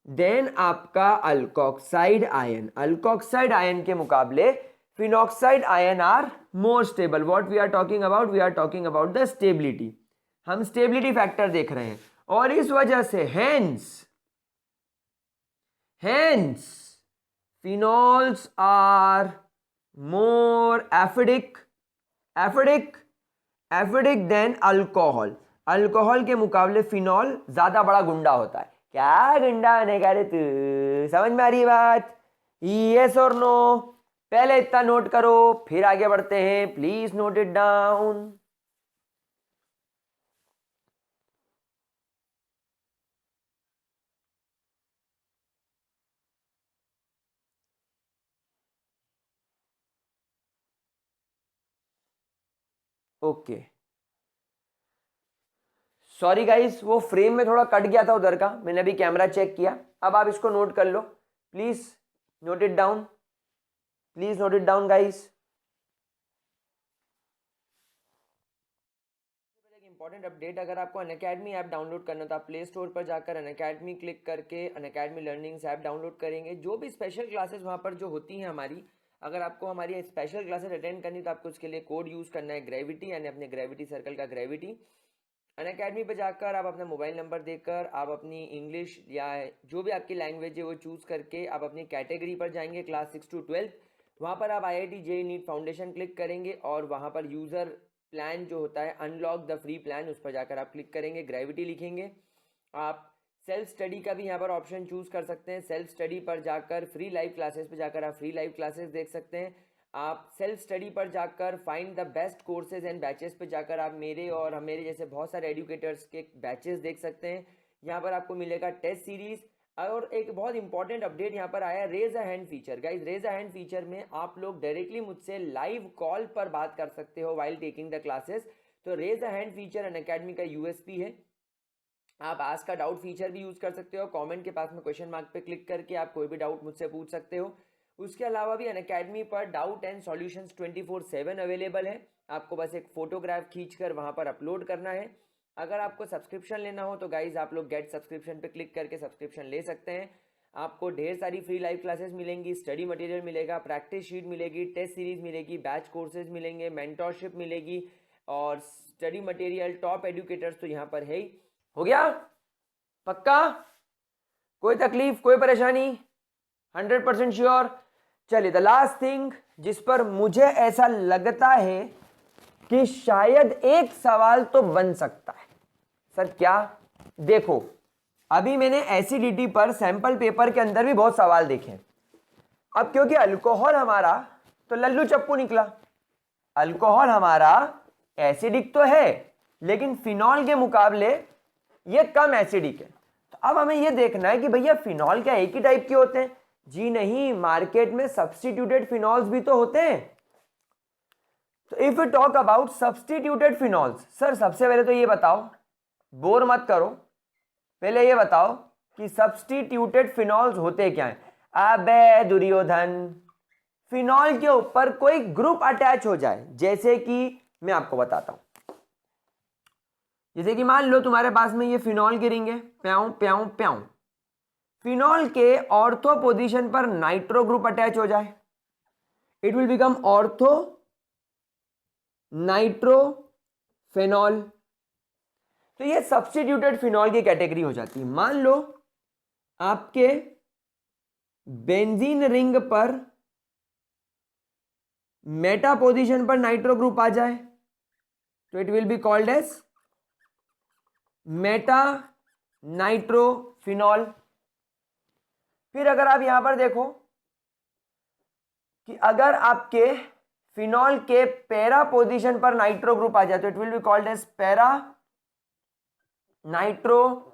देन आपका अल्कोक्साइड आयन। अल्कोक्साइड आयन के मुकाबले phenoxide ion are more stable. What we are talking about, we are talking about the stability. हम स्टेबिलिटी फैक्टर देख रहे हैं और इस वजह से hence phenols are more acidic than alcohol. Alcohol के मुकाबले फिनॉल ज्यादा बड़ा गुंडा होता है। क्या गुंडा होने का रे तू, समझ में आ रही बात? यस और नो? पहले इतना नोट करो फिर आगे बढ़ते हैं, please note it down. Okay, sorry guys, वो फ्रेम में थोड़ा कट गया था उधर का, मैंने अभी कैमरा चेक किया। अब आप इसको नोट कर लो, please note it down, guys. Important update, अगर आपको अनअकैडमी ऐप डाउनलोड करना तो आप प्ले स्टोर पर जाकर अनअकैडमी क्लिक करके अनअकैडमी लर्निंग्स ऐप डाउनलोड करेंगे। जो भी स्पेशल क्लासेस वहाँ पर जो होती हैं हमारी, अगर आपको हमारी स्पेशल क्लासेस अटेंड करनी तो आपको उसके लिए कोड यूज़ करना है ग्रेविटी, यानी अपने ग्रेविटी सर्कल का ग्रेविटी। अनअकैडमी पर जाकर आप अपना मोबाइल नंबर देकर आप अपनी इंग्लिश या जो भी आपकी लैंग्वेज है वो चूज़ करके आप अपनी कैटेगरी पर जाएंगे, क्लास 6 to 12। वहाँ पर आप IIT JEE NEET foundation click करेंगे और वहाँ पर यूज़र प्लान जो होता है अनलॉक द फ्री प्लान, उस पर जाकर आप क्लिक करेंगे, ग्रेविटी लिखेंगे। आप सेल्फ स्टडी का भी यहाँ पर ऑप्शन चूज़ कर सकते हैं। सेल्फ स्टडी पर जाकर फ्री लाइव क्लासेस पर जाकर आप फ्री लाइव क्लासेस देख सकते हैं। आप सेल्फ स्टडी पर जाकर find the best courses and batches पर जाकर आप मेरे और मेरे जैसे बहुत सारे एजुकेटर्स के बैचेस देख सकते हैं। यहाँ पर आपको मिलेगा टेस्ट सीरीज। और एक बहुत इंपॉर्टेंट अपडेट यहाँ पर आया, raise a hand feature. Guys, raise a hand feature में आप लोग डायरेक्टली मुझसे लाइव कॉल पर बात कर सकते हो वाइल टेकिंग द क्लासेस। तो raise a hand feature Unacademy का USP है। आप आस्क का डाउट फीचर भी यूज कर सकते हो, कमेंट के पास में क्वेश्चन मार्क पे क्लिक करके आप कोई भी डाउट मुझसे पूछ सकते हो। उसके अलावा भी अनअकैडमी पर डाउट एंड सॉल्यूशंस 24/7 अवेलेबल है। आपको बस एक फोटोग्राफ खींचकर वहां पर अपलोड करना है। अगर आपको सब्सक्रिप्शन लेना हो तो गाइज आप लोग गेट सब्सक्रिप्शन पे क्लिक करके सब्सक्रिप्शन ले सकते हैं। आपको ढेर सारी फ्री लाइव क्लासेस मिलेंगी, स्टडी मटेरियल मिलेगा, प्रैक्टिस शीट मिलेगी, टेस्ट सीरीज मिलेगी, बैच कोर्सेज मिलेंगे, मेंटोरशिप मिलेगी और स्टडी मटेरियल, टॉप एजुकेटर्स तो यहाँ पर है ही। हो गया पक्का? कोई तकलीफ, कोई परेशानी? 100% श्योर? चलिए, द लास्ट थिंग जिस पर मुझे ऐसा लगता है कि शायद एक सवाल तो बन सकता है। सर क्या? देखो, अभी मैंने एसिडिटी पर सैंपल पेपर के अंदर भी बहुत सवाल देखे हैं। अब क्योंकि अल्कोहल हमारा तो लल्लू चप्पू निकला, अल्कोहल हमारा एसिडिक तो है लेकिन फिनॉल के मुकाबले ये कम एसिडिक है। तो अब हमें ये देखना है कि भैया फिनॉल क्या एक ही टाइप के होते हैं? जी नहीं, मार्केट में सब्स्टिट्यूटेड फिनॉल्स भी तो होते हैं। तो if you talk about substituted phenols, sir सबसे पहले तो ये बताओ, बोर मत करो, पहले ये बताओ कि सब्स्टिट्यूटेड फिनॉल्स होते क्या हैं? अबे दुर्योधन, फिनॉल के ऊपर कोई ग्रुप अटैच हो जाए, जैसे कि मैं आपको बताता हूं, जैसे कि मान लो तुम्हारे पास में ये फिनॉल की रिंग है, प्याऊं प्याऊं प्याऊं, फिनॉल के ऑर्थो पोजीशन पर नाइट्रो ग्रुप अटैच हो जाए, इट विल बिकम ऑर्थो नाइट्रोफेनॉल। तो ये सब्स्टिट्यूटेड फिनॉल की कैटेगरी हो जाती है। मान लो आपके बेंजीन रिंग पर मेटा पोजीशन पर नाइट्रो ग्रुप आ जाए तो it will be called as meta nitrophenol. फिर अगर आप यहां पर देखो कि अगर आपके फिनॉल के पैरा पोजीशन पर नाइट्रो ग्रुप आ जाए तो it will be called as para nitrophenol.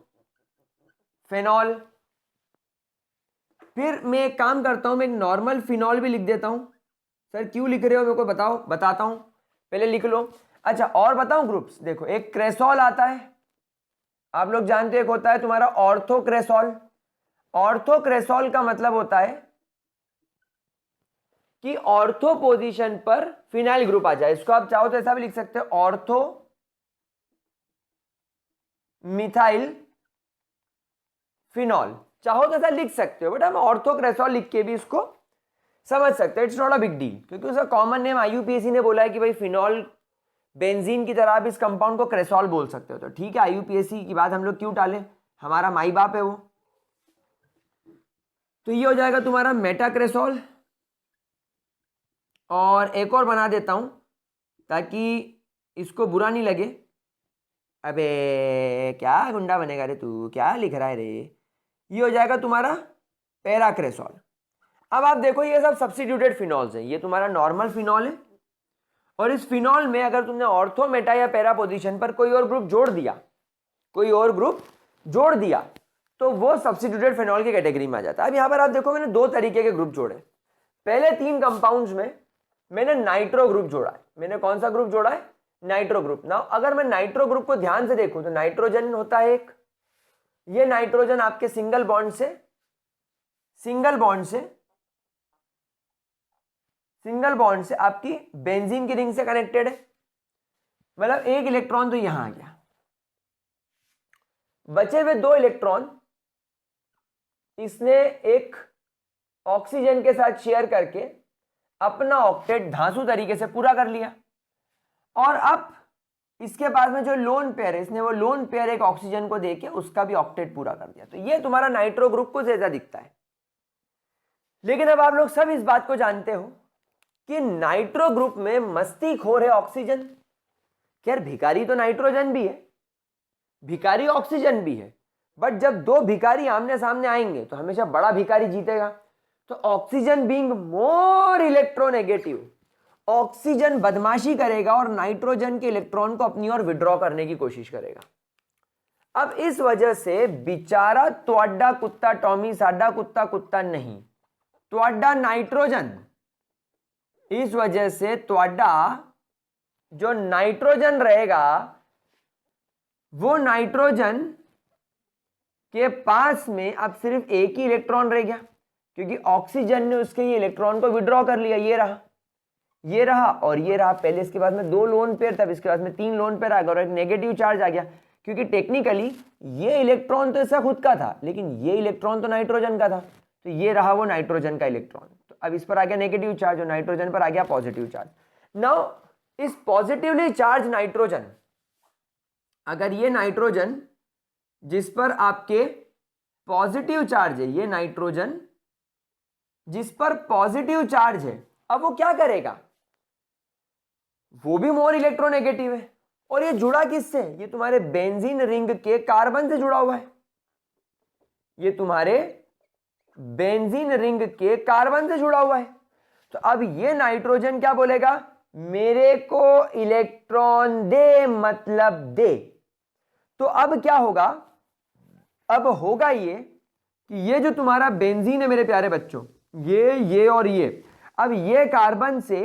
फिर मैं एक काम करता हूं, मैं एक नॉर्मल फिनॉल भी लिख देता हूं। सर क्यों लिख रहे हो मेरे को बताओ, बताता हूं, पहले लिख लो। अच्छा और बताऊं ग्रुप्स, देखो एक क्रेसॉल आता है, आप लोग जानते हैं एक होता है तुम्हारा ऑर्थोक्रेसॉल। ऑर्थोक्रेसॉल का मतलब होता है कि ऑर्थो पोजीशन पर फिनाइल ग्रुप आ जाए। इसको आप चाहो तो ऐसा भी लिख सकते हो, ऑर्थो मिथाइल फिनॉल, चाहो तो ऐसा लिख सकते हो, बट हम ऑर्थोक्रेसॉल लिख के भी इसको समझ सकते हैं। It's not a big deal, क्योंकि उसका कॉमन नेम आईयूपीएसी ने बोला है कि भाई फिनॉल बेंजीन की तरह आप इस कंपाउंड को क्रेसॉल बोल सकते हो। तो ठीक है, आईयूपीएसी की बात हम लोग क्यों टालें, हमारा माई बाप है वो। तो ये हो जाएगा तुम्हारा मेटाक्रेसॉल। और एक और बना देता हूं ताकि इसको बुरा नहीं लगे। अबे क्या गुंडा बनेगा रे तू, क्या लिख रहा है रे। ये हो जाएगा तुम्हारा पैराक्रेसॉल। अब आप देखो ये सब सब्स्टिट्यूटेड फिनॉल्स हैं, ये तुम्हारा नॉर्मल फिनॉल है, और इस फिनॉल में अगर तुमने ऑर्थो मेटा या पैरा पोजीशन पर कोई और ग्रुप जोड़ दिया, कोई और ग्रुप जोड़ दिया, तो वो सब्स्टिट्यूटेड फिनॉल की कैटेगरी में आ जाता है। अब यहां पर आप देखो मैंने दो तरीके के ग्रुप जोड़े। पहले तीन कंपाउंड्स में मैंने नाइट्रो ग्रुप जोड़ा है। मैंने कौन सा ग्रुप जोड़ा है, नाइट्रो ग्रुप। ना अगर मैं नाइट्रो ग्रुप को ध्यान से देखूं तो नाइट्रोजन होता है एक, ये नाइट्रोजन आपके सिंगल बॉन्ड से आपकी बेंजीन की रिंग से कनेक्टेड है, मतलब एक इलेक्ट्रॉन तो यहां आ गया। बचे हुए दो इलेक्ट्रॉन इसने एक ऑक्सीजन के साथ शेयर करके अपना ऑक्टेट धांसू तरीके से पूरा कर लिया, और अब इसके पास में जो लोन पेयर है, इसने वो लोन पेयर एक ऑक्सीजन को देके उसका भी ऑक्टेट पूरा कर दिया। तो ये तुम्हारा नाइट्रो ग्रुप कुछ ऐसा दिखता है। लेकिन अब आप लोग सब इस बात को जानते हो कि नाइट्रो ग्रुप में मस्तीखोर है ऑक्सीजन। यार भिखारी तो नाइट्रोजन भी है, भिखारी ऑक्सीजन भी है, बट जब दो भिखारी आमने सामने आएंगे तो हमेशा बड़ा भिखारी जीतेगा। तो oxygen being more electronegative, oxygen बदमाशी करेगा और नाइट्रोजन के इलेक्ट्रॉन को अपनी ओर विड्रॉ करने की कोशिश करेगा। अब इस वजह से बेचारा त्वाडा कुत्ता टॉमी, साडा कुत्ता कुत्ता नहीं, त्वाडा नाइट्रोजन, इस वजह से त्वाडा जो नाइट्रोजन रहेगा वो नाइट्रोजन के पास में अब सिर्फ एक ही इलेक्ट्रॉन रह गया, क्योंकि ऑक्सीजन ने उसके ये इलेक्ट्रॉन को विड्रॉ कर लिया। ये रहा, ये रहा और ये रहा। पहले इसके बाद में दो लोन पेयर, तब इसके बाद में तीन लोन पेयर आ गया और एक नेगेटिव चार्ज आ गया, क्योंकि टेक्निकली ये इलेक्ट्रॉन तो इसका खुद का था, लेकिन ये इलेक्ट्रॉन तो नाइट्रोजन का था। तो ये रहा वो नाइट्रोजन का इलेक्ट्रॉन। तो अब इस पर आ गया नेगेटिव चार्ज और नाइट्रोजन पर आ गया पॉजिटिव चार्ज। नाउ इस पॉजिटिवली चार्ज नाइट्रोजन, अगर ये नाइट्रोजन जिस पर आपके पॉजिटिव चार्ज है, ये नाइट्रोजन जिस पर पॉजिटिव चार्ज है, अब वो क्या करेगा, वो भी मोर इलेक्ट्रोनेगेटिव है। और ये जुड़ा किससे, ये तुम्हारे बेंजीन रिंग के कार्बन से जुड़ा हुआ है। ये तुम्हारे बेंजीन रिंग के कार्बन से जुड़ा हुआ है। तो अब ये नाइट्रोजन क्या बोलेगा, मेरे को इलेक्ट्रॉन दे, मतलब दे। तो अब क्या होगा, अब होगा ये कि ये जो तुम्हारा बेंजीन है मेरे प्यारे बच्चों, ये और ये, अब ये कार्बन से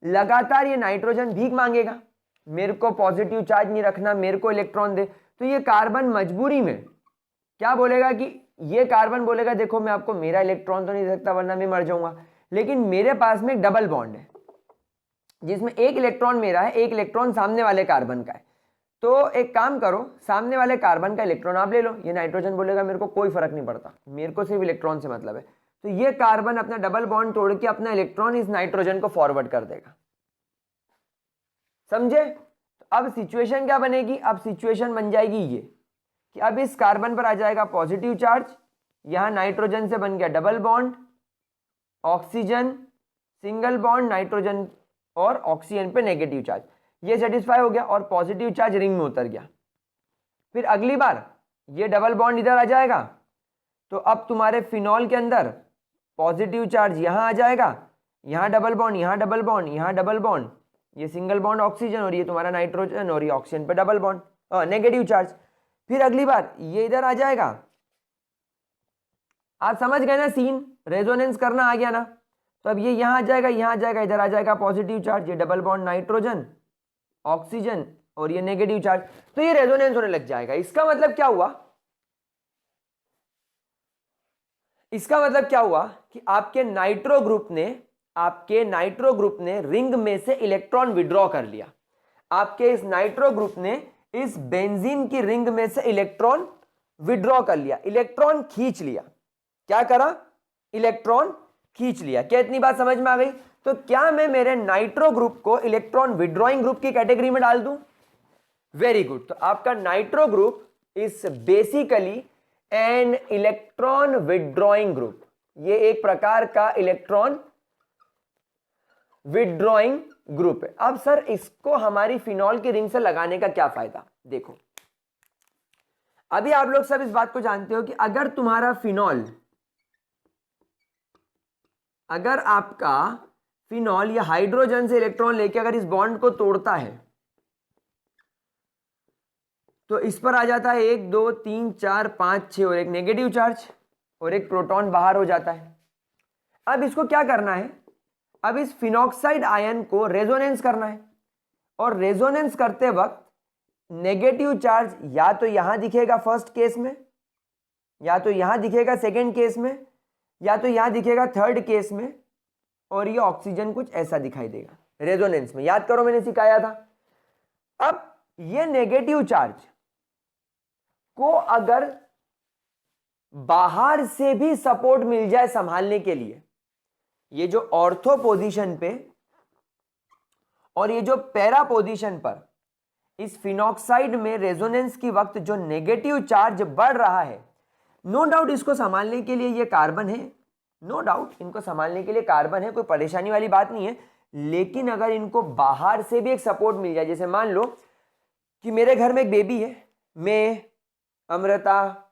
लगातार ये नाइट्रोजन भीख मांगेगा, मेरे को पॉजिटिव चार्ज नहीं रखना, मेरे को इलेक्ट्रॉन दे। तो ये कार्बन मजबूरी में क्या बोलेगा कि ये कार्बन बोलेगा देखो मैं आपको मेरा इलेक्ट्रॉन तो नहीं दे सकता वरना मैं मर जाऊंगा, लेकिन मेरे पास में एक डबल बॉन्ड है जिसमें एक इलेक्ट्रॉन मेरा है, एक इलेक्ट्रॉन सामने वाले कार्बन का है। तो एक काम करो, सामने वाले कार्बन का इलेक्ट्रॉन आप ले लो। ये नाइट्रोजन बोलेगा मेरे को कोई फर्क नहीं पड़ता, मेरे को सिर्फ इलेक्ट्रॉन से मतलब है। तो ये कार्बन अपना डबल बॉन्ड तोड़ के अपना इलेक्ट्रॉन इस नाइट्रोजन को फॉरवर्ड कर देगा। समझे? तो अब सिचुएशन क्या बनेगी, अब सिचुएशन बन जाएगी ये कि अब इस कार्बन पर आ जाएगा पॉजिटिव चार्ज यहां नाइट्रोजन से बन गया double bond, oxygen single bond, nitrogen और ऑक्सीजन पे नेगेटिव चार्ज, ये सेटिस्फाई हो गया और पॉजिटिव चार्ज रिंग में उतर गया। फिर अगली बार ये डबल बॉन्ड इधर आ जाएगा, तो अब तुम्हारे फिनॉल के अंदर पॉजिटिव चार्ज यहां आ जाएगा, यहां डबल बॉन्ड, यहां डबल बॉन्ड, यहां डबल बॉन्ड, ये सिंगल बॉन्ड ऑक्सीजन और ये तुम्हारा नाइट्रोजन और ये ऑक्सीजन पे डबल बॉन्ड नेगेटिव चार्ज। फिर अगली बार ये इधर आ जाएगा। आप समझ गए ना सीन, रेजोनेंस करना आ गया ना। तो अब ये यहां आ जाएगा, यहां आ जाएगा, इधर आ जाएगा पॉजिटिव चार्ज, ये डबल बॉन्ड नाइट्रोजन ऑक्सीजन और ये नेगेटिव चार्ज, तो ये रेजोनेंस होने लग जाएगा। इसका मतलब क्या हुआ, इसका मतलब क्या हुआ कि आपके नाइट्रो ग्रुप ने रिंग में से इलेक्ट्रॉन विड्रॉ कर लिया। आपके इस नाइट्रो ग्रुप ने इस बेंजीन की रिंग में से इलेक्ट्रॉन विड्रॉ कर लिया, इलेक्ट्रॉन खींच लिया। क्या करा, इलेक्ट्रॉन खींच लिया। क्या इतनी बात समझ में आ गई? तो क्या मैं मेरे नाइट्रो ग्रुप को इलेक्ट्रॉन विड्रॉइंग ग्रुप की कैटेगरी में डाल दूं? Very good. तो आपका nitro group is basically an electron withdrawing group. ये एक प्रकार का इलेक्ट्रॉन विड्रॉइंग ग्रुप है। अब सर इसको हमारी फिनॉल की रिंग से लगाने का क्या फायदा? देखो, अभी आप लोग सब इस बात को जानते हो कि अगर तुम्हारा फिनॉल, अगर आपका फिनॉल या हाइड्रोजन से इलेक्ट्रॉन लेके अगर इस बॉन्ड को तोड़ता है तो इस पर आ जाता है 1 2 3 4 5 6 और एक नेगेटिव चार्ज और एक प्रोटॉन बाहर हो जाता है। अब इसको क्या करना है, अब इस फिनॉक्साइड आयन को रेजोनेंस करना है और रेजोनेंस करते वक्त नेगेटिव चार्ज या तो यहां दिखेगा फर्स्ट केस में, या तो यहां दिखेगा सेकेंड केस में, या तो यहां दिखेगा थर्ड केस में, और ये ऑक्सीजन कुछ ऐसा दिखाई देगा रेजोनेंस में। याद करो मैंने सिखाया था। अब ये नेगेटिव चार्ज को अगर बाहर से भी सपोर्ट मिल जाए संभालने के लिए, ये जो ऑर्थो पोजीशन पे और ये जो पैरा पोजीशन पर इस फिनॉक्साइड में रेजोनेंस की वक्त जो नेगेटिव चार्ज बढ़ रहा है, नो डाउट इसको संभालने के लिए ये कार्बन है, नो डाउट इनको संभालने के लिए कार्बन है, कोई परेशानी वाली बात नहीं है। लेकिन अगर इनको बाहर से भी एक सपोर्ट मिल जाए, जैसे मान लो कि मेरे घर में एक बेबी है, मैं, अमृता,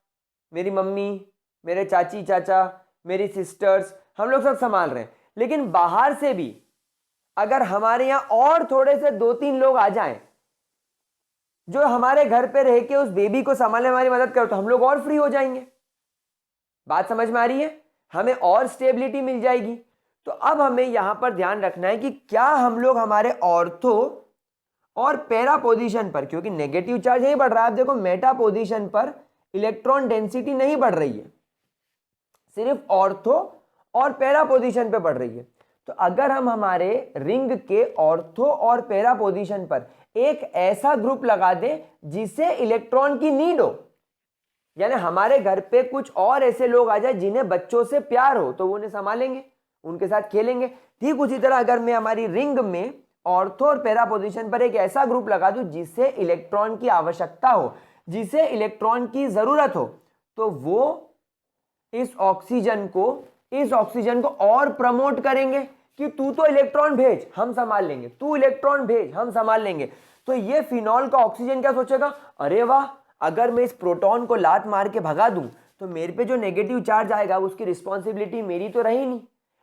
मेरी मम्मी, मेरे चाची चाचा, मेरी सिस्टर्स, हम लोग सब संभाल रहे हैं, लेकिन बाहर से भी अगर हमारे यहां और थोड़े से 2-3 लोग आ जाएं जो हमारे घर पे रह के उस बेबी को संभालने में हमारी मदद करो, तो हम लोग और फ्री हो जाएंगे। बात समझ में आ रही है? हमें और स्टेबिलिटी मिल जाएगी। तो अब हमें यहां पर ध्यान रखना है कि क्या हम लोग हमारे ऑर्थो और पैरा पोजीशन पर, क्योंकि नेगेटिव चार्ज नहीं बढ़ रहा है, आप देखो मेटा पोजीशन पर इलेक्ट्रॉन डेंसिटी नहीं बढ़ रही है, सिर्फ ऑर्थो और पैरा पोजीशन पे बढ़ रही है। तो अगर हम हमारे रिंग के ऑर्थो और पैरा पोजीशन पर एक ऐसा ग्रुप लगा दें जिसे इलेक्ट्रॉन की नीड हो, यानी हमारे घर पे कुछ और ऐसे लोग आ जाए जिन्हें बच्चों से प्यार हो, तो वो उन्हें संभालेंगे, उनके साथ खेलेंगे। ठीक उसी तरह अगर मैं हमारी रिंग में ऑर्थो और पैरा पोजीशन पर एक ऐसा ग्रुप लगा दूं जिसे इलेक्ट्रॉन की आवश्यकता हो, जिसे इलेक्ट्रॉन की जरूरत हो, तो वो इस ऑक्सीजन को और प्रमोट करेंगे कि तू तो इलेक्ट्रॉन भेज, हम संभाल लेंगे, तू इलेक्ट्रॉन भेज, हम संभाल लेंगे। तो ये फिनॉल का ऑक्सीजन क्या सोचेगा, अरे वाह, अगर मैं इस प्रोटॉन को लात मार के भगा दूं तो मेरे पे जो नेगेटिव चार्ज आएगा उसकी रिस्पॉन्सिबिलिटी मेरी तो रही नहीं,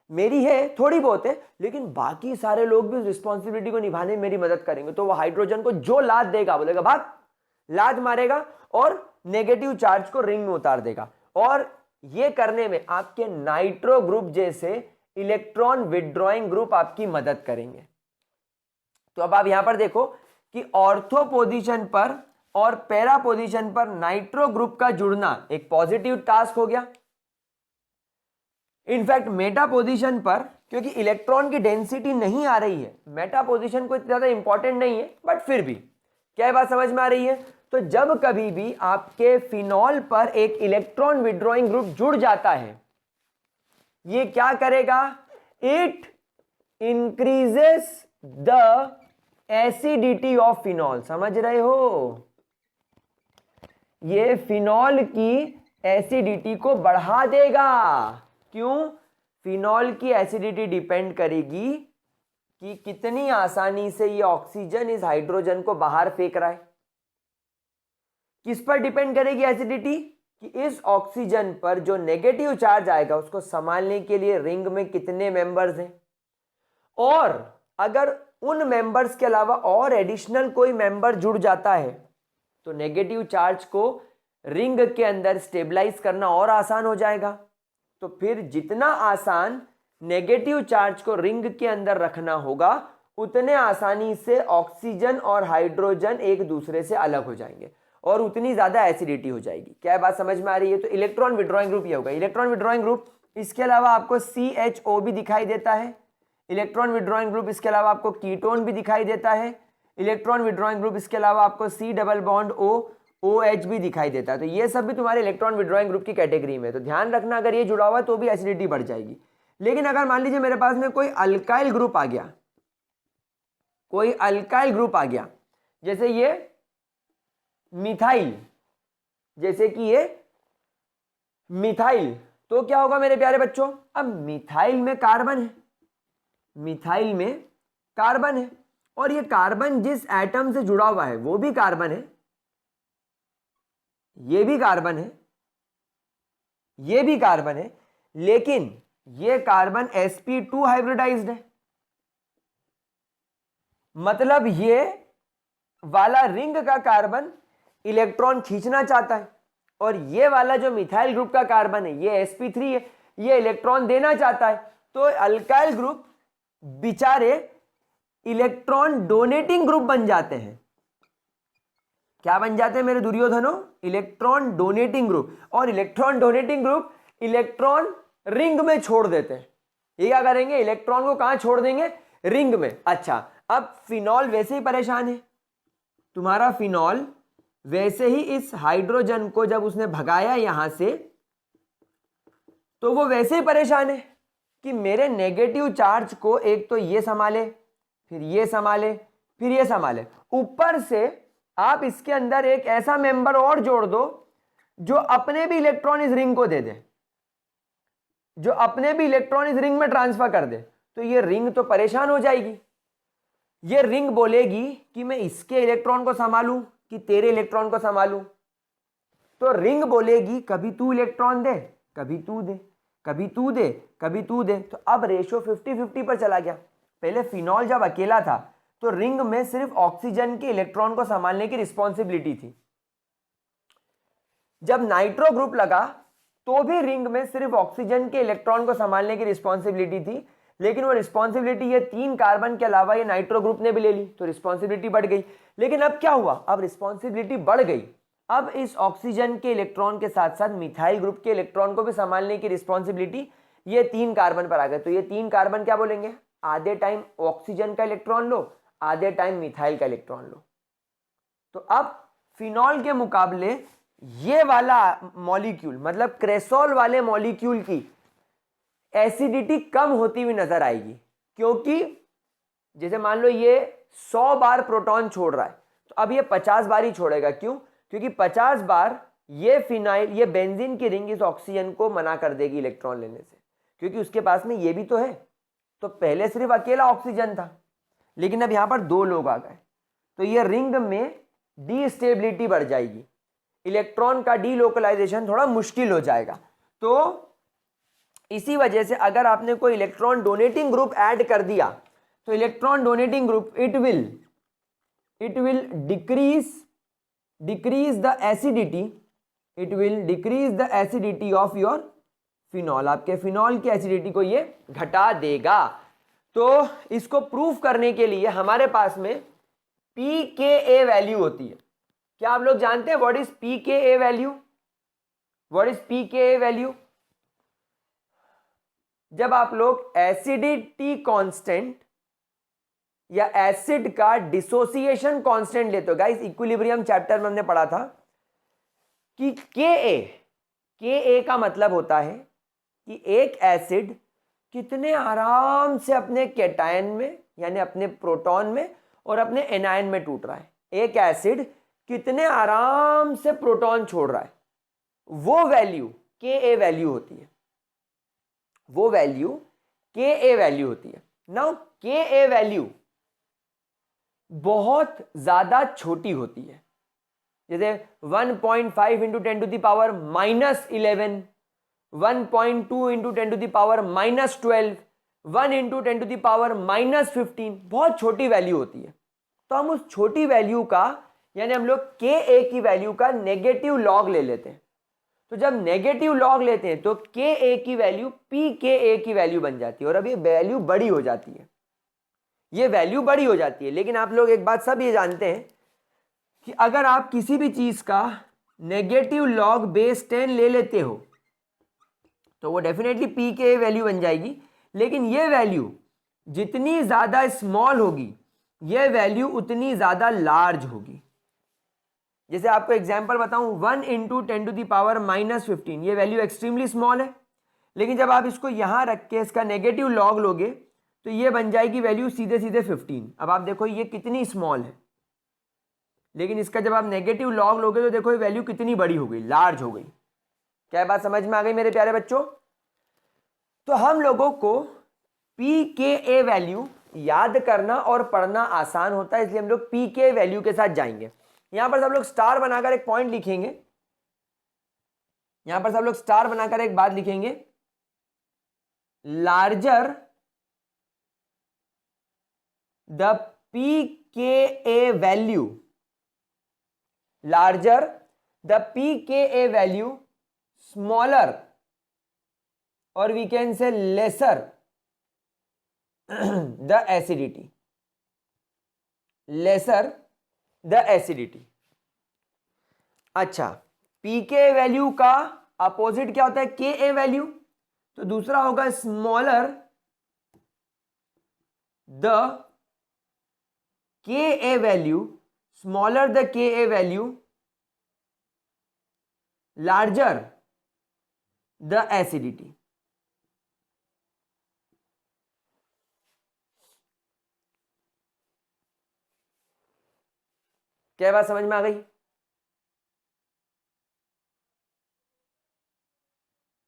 मेरी है थोड़ी बहुत है, लेकिन बाकी सारे लोग भी उस रिस्पॉन्सिबिलिटी को निभाने में मेरी मदद करेंगे। तो वो हाइड्रोजन को जो लात देगा, बोलेगा भाग, लात मारेगा और नेगेटिव चार्ज को रिंग में उतार देगा। और ये करने में आपके नाइट्रो ग्रुप जैसे इलेक्ट्रॉन विड्रॉइंग ग्रुप आपकी मदद करेंगे। तो अब आप यहां पर देखो कि ऑर्थो पोजीशन पर और पैरा पोजीशन पर नाइट्रो ग्रुप का जुड़ना एक पॉजिटिव टास्क हो गया। इनफैक्ट मेटा पोजीशन पर क्योंकि इलेक्ट्रॉन की डेंसिटी नहीं आ रही है, मेटा पोजीशन कोई ज्यादा इंपॉर्टेंट नहीं है, बट फिर भी क्या बात समझ में आ रही है? तो जब कभी भी आपके फिनॉल पर एक इलेक्ट्रॉन विड्रॉइंग ग्रुप जुड़ जाता है, ये क्या करेगा, it increases the acidity of phenol. समझ रहे हो? ये फिनॉल की एसिडिटी को बढ़ा देगा। क्यों? फिनॉल की एसिडिटी डिपेंड करेगी कि कितनी आसानी से ये ऑक्सीजन इस हाइड्रोजन को बाहर फेंक रहा है। किस पर डिपेंड करेगी एसिडिटी? कि इस ऑक्सीजन पर जो नेगेटिव चार्ज आएगा उसको संभालने के लिए रिंग में कितने मेंबर्स हैं, और अगर उन मेंबर्स के अलावा और एडिशनल कोई मेंबर जुड़ जाता है तो नेगेटिव चार्ज को रिंग के अंदर स्टेबलाइज करना और आसान हो जाएगा। तो फिर जितना आसान नेगेटिव चार्ज को रिंग के अंदर रखना होगा उतने आसानी से ऑक्सीजन और हाइड्रोजन एक दूसरे से अलग हो जाएंगे और उतनी ज्यादा एसिडिटी हो जाएगी। क्या बात समझ में आ रही है? तो इलेक्ट्रॉन विड्रॉइंग ग्रुप ये होगा। इलेक्ट्रॉन विड्रॉइंग ग्रुप, इसके अलावा आपको CHO भी दिखाई देता है। इलेक्ट्रॉन विड्रॉइंग ग्रुप इसके अलावा आपको कीटोन भी दिखाई देता है। इलेक्ट्रॉन विड्रॉइंग ग्रुप इसके अलावा आपको C double bond O OH भी दिखाई देता है। तो ये सब भी तुम्हारे इलेक्ट्रॉन विड्रॉइंग ग्रुप की कैटेगरी में। तो ध्यान रखना, अगर ये जुड़ा हुआ तो भी एसिडिटी बढ़ जाएगी। लेकिन अगर मान लीजिए मेरे पास में कोई अल्काइल ग्रुप आ गया, कोई अल्काइल ग्रुप आ गया, जैसे ये मिथाइल, जैसे कि ये मिथाइल, तो क्या होगा मेरे प्यारे बच्चों? अब मिथाइल में कार्बन है, मिथाइल में कार्बन है, और ये कार्बन जिस एटम से जुड़ा हुआ है वो भी कार्बन है, ये भी कार्बन है, ये भी कार्बन है, लेकिन ये कार्बन sp2 हाइब्रिडाइज्ड है। मतलब ये वाला रिंग का कार्बन इलेक्ट्रॉन खींचना चाहता है, और ये वाला जो मिथाइल ग्रुप का कार्बन है ये sp3 है, ये इलेक्ट्रॉन देना चाहता है। तो अल्काइल ग्रुप बेचारे इलेक्ट्रॉन डोनेटिंग ग्रुप बन जाते हैं। क्या बन जाते हैं मेरे दुर्योधनो? Electron donating group. और electron donating group electron ring में छोड़ देते हैं। ये क्या करेंगे? इलेक्ट्रॉन को कहां छोड़ देंगे? रिंग में। अच्छा, अब फिनॉल वैसे ही परेशान है, तुम्हारा फिनॉल वैसे ही इस हाइड्रोजन को जब उसने भगाया यहां से, तो वो वैसे ही परेशान है कि मेरे नेगेटिव चार्ज को एक तो ये संभाले, फिर ये संभाले, फिर ये संभाले, ऊपर से आप इसके अंदर एक ऐसा मेंबर और जोड़ दो जो अपने भी इलेक्ट्रॉन इस रिंग को दे दे, जो अपने भी इलेक्ट्रॉन इस रिंग में ट्रांसफर कर दे, तो ये रिंग तो परेशान हो जाएगी। ये रिंग बोलेगी कि मैं इसके इलेक्ट्रॉन को संभालूं कि तेरे इलेक्ट्रॉन को संभालूं। तो रिंग बोलेगी कभी तू इलेक्ट्रॉन दे, कभी तू दे, कभी तू दे, कभी तू दे। तो अब रेशो 50-50 पर चला गया। पहले फिनॉल जब अकेला था तो रिंग में सिर्फ ऑक्सीजन के इलेक्ट्रॉन को संभालने की रिस्पॉन्सिबिलिटी थी। जब नाइट्रो ग्रुप लगा तो भी रिंग में सिर्फ ऑक्सीजन के इलेक्ट्रॉन को संभालने की रिस्पॉन्सिबिलिटी थी, लेकिन वो रिस्पॉन्सिबिलिटी ये 3 कार्बन के अलावा ये नाइट्रो ग्रुप ने भी ले ली, तो रिस्पॉन्सिबिलिटी बढ़ गई। लेकिन अब क्या हुआ? अब रिस्पॉन्सिबिलिटी बढ़ गई, अब इस ऑक्सीजन के इलेक्ट्रॉन के साथ साथ मिथाइल ग्रुप के इलेक्ट्रॉन को भी संभालने की रिस्पॉन्सिबिलिटी ये 3 कार्बन पर आ गए। तो ये 3 कार्बन क्या बोलेंगे? आधे टाइम ऑक्सीजन का इलेक्ट्रॉन लो, आधे टाइम मिथाइल का इलेक्ट्रॉन लो। तो अब फिनॉल के मुकाबले ये वाला मॉलिक्यूल, मतलब क्रेसोल वाले मॉलिक्यूल की एसिडिटी कम होती हुई नजर आएगी, क्योंकि जैसे मान लो ये 100 बार प्रोटॉन छोड़ रहा है, तो अब ये 50 बार ही छोड़ेगा। क्यों? क्योंकि 50 बार ये फिनाइल, ये बेंजीन की रिंग इस ऑक्सीजन को मना कर देगी इलेक्ट्रॉन लेने से, क्योंकि उसके पास में ये भी तो है। तो पहले सिर्फ अकेला ऑक्सीजन था, लेकिन अब यहां पर 2 लोग आ गए, तो ये रिंग में डीस्टेबिलिटी बढ़ जाएगी, इलेक्ट्रॉन का डीलोकलाइजेशन थोड़ा मुश्किल हो जाएगा। तो इसी वजह से अगर आपने कोई इलेक्ट्रॉन डोनेटिंग ग्रुप ऐड कर दिया तो electron donating group it will decrease the acidity, it will decrease the acidity of your phenol, आपके फिनॉल की एसिडिटी को ये घटा देगा। तो इसको प्रूफ करने के लिए हमारे पास में pKa वैल्यू होती है। क्या आप लोग जानते हैं what is pKa value? What is pKa value? जब आप लोग एसिडिटी कांस्टेंट या एसिड का डिसोसिएशन कांस्टेंट लेते हो, गाइस इक्विलिब्रियम चैप्टर में हमने पढ़ा था कि Ka का मतलब होता है कि एक एसिड कितने आराम से अपने कैटायन में यानी अपने प्रोटॉन में और अपने एनायन में टूट रहा है। एक एसिड कितने आराम से प्रोटॉन छोड़ रहा है, वो वैल्यू के ए वैल्यू होती है, वो वैल्यू के ए वैल्यू होती है। नाउ के ए वैल्यू बहुत ज्यादा छोटी होती है, जैसे 1.5 into 10 to the power -11, 1.2 into 10 to the power -12, 1 into 10 to the power -15, बहुत छोटी वैल्यू होती है। तो हम उस छोटी वैल्यू का, यानी हम लोग के ए की वैल्यू का नेगेटिव लॉग ले लेते हैं। तो जब नेगेटिव लॉग लेते हैं तो के ए की वैल्यू पी के ए की वैल्यू बन जाती है, और अब ये वैल्यू बड़ी हो जाती है, ये वैल्यू बड़ी हो जाती है। लेकिन आप लोग एक बात सब ये जानते हैं कि अगर आप किसी भी चीज का नेगेटिव लॉग बेस 10 ले लेते हो तो वो डेफिनेटली पी के वैल्यू बन जाएगी। लेकिन ये वैल्यू जितनी ज्यादा स्मॉल होगी, ये वैल्यू उतनी ज्यादा लार्ज होगी। जैसे आपको एग्जांपल बताऊं, 1 इंटू 10 टू द पावर -15, ये वैल्यू एक्सट्रीमली स्मॉल है। लेकिन जब आप इसको यहां रख के इसका नेगेटिव लॉग लोगे तो ये बन जाएगी वैल्यू सीधे सीधे 15। अब आप देखो ये कितनी स्मॉल है, लेकिन इसका जब आप नेगेटिव लॉग लोगे तो देखो ये वैल्यू कितनी बड़ी हो गई, लार्ज हो गई। क्या बात समझ में आ गई मेरे प्यारे बच्चों? तो हम लोगों को पी के ए वैल्यू याद करना और पढ़ना आसान होता है, इसलिए हम लोग पी के वैल्यू के साथ जाएंगे। यहां पर सब लोग स्टार बनाकर एक पॉइंट लिखेंगे, यहां पर सब लोग स्टार बनाकर एक बात लिखेंगे, लार्जर द पी के ए value, larger the pKa value, smaller or we can say lesser the acidity, lesser the acidity। अच्छा, pKa वैल्यू का अपोजिट क्या होता है? Ka value. तो दूसरा होगा smaller the Ka value, smaller the Ka value, larger the acidity। क्या बात समझ में आ गई?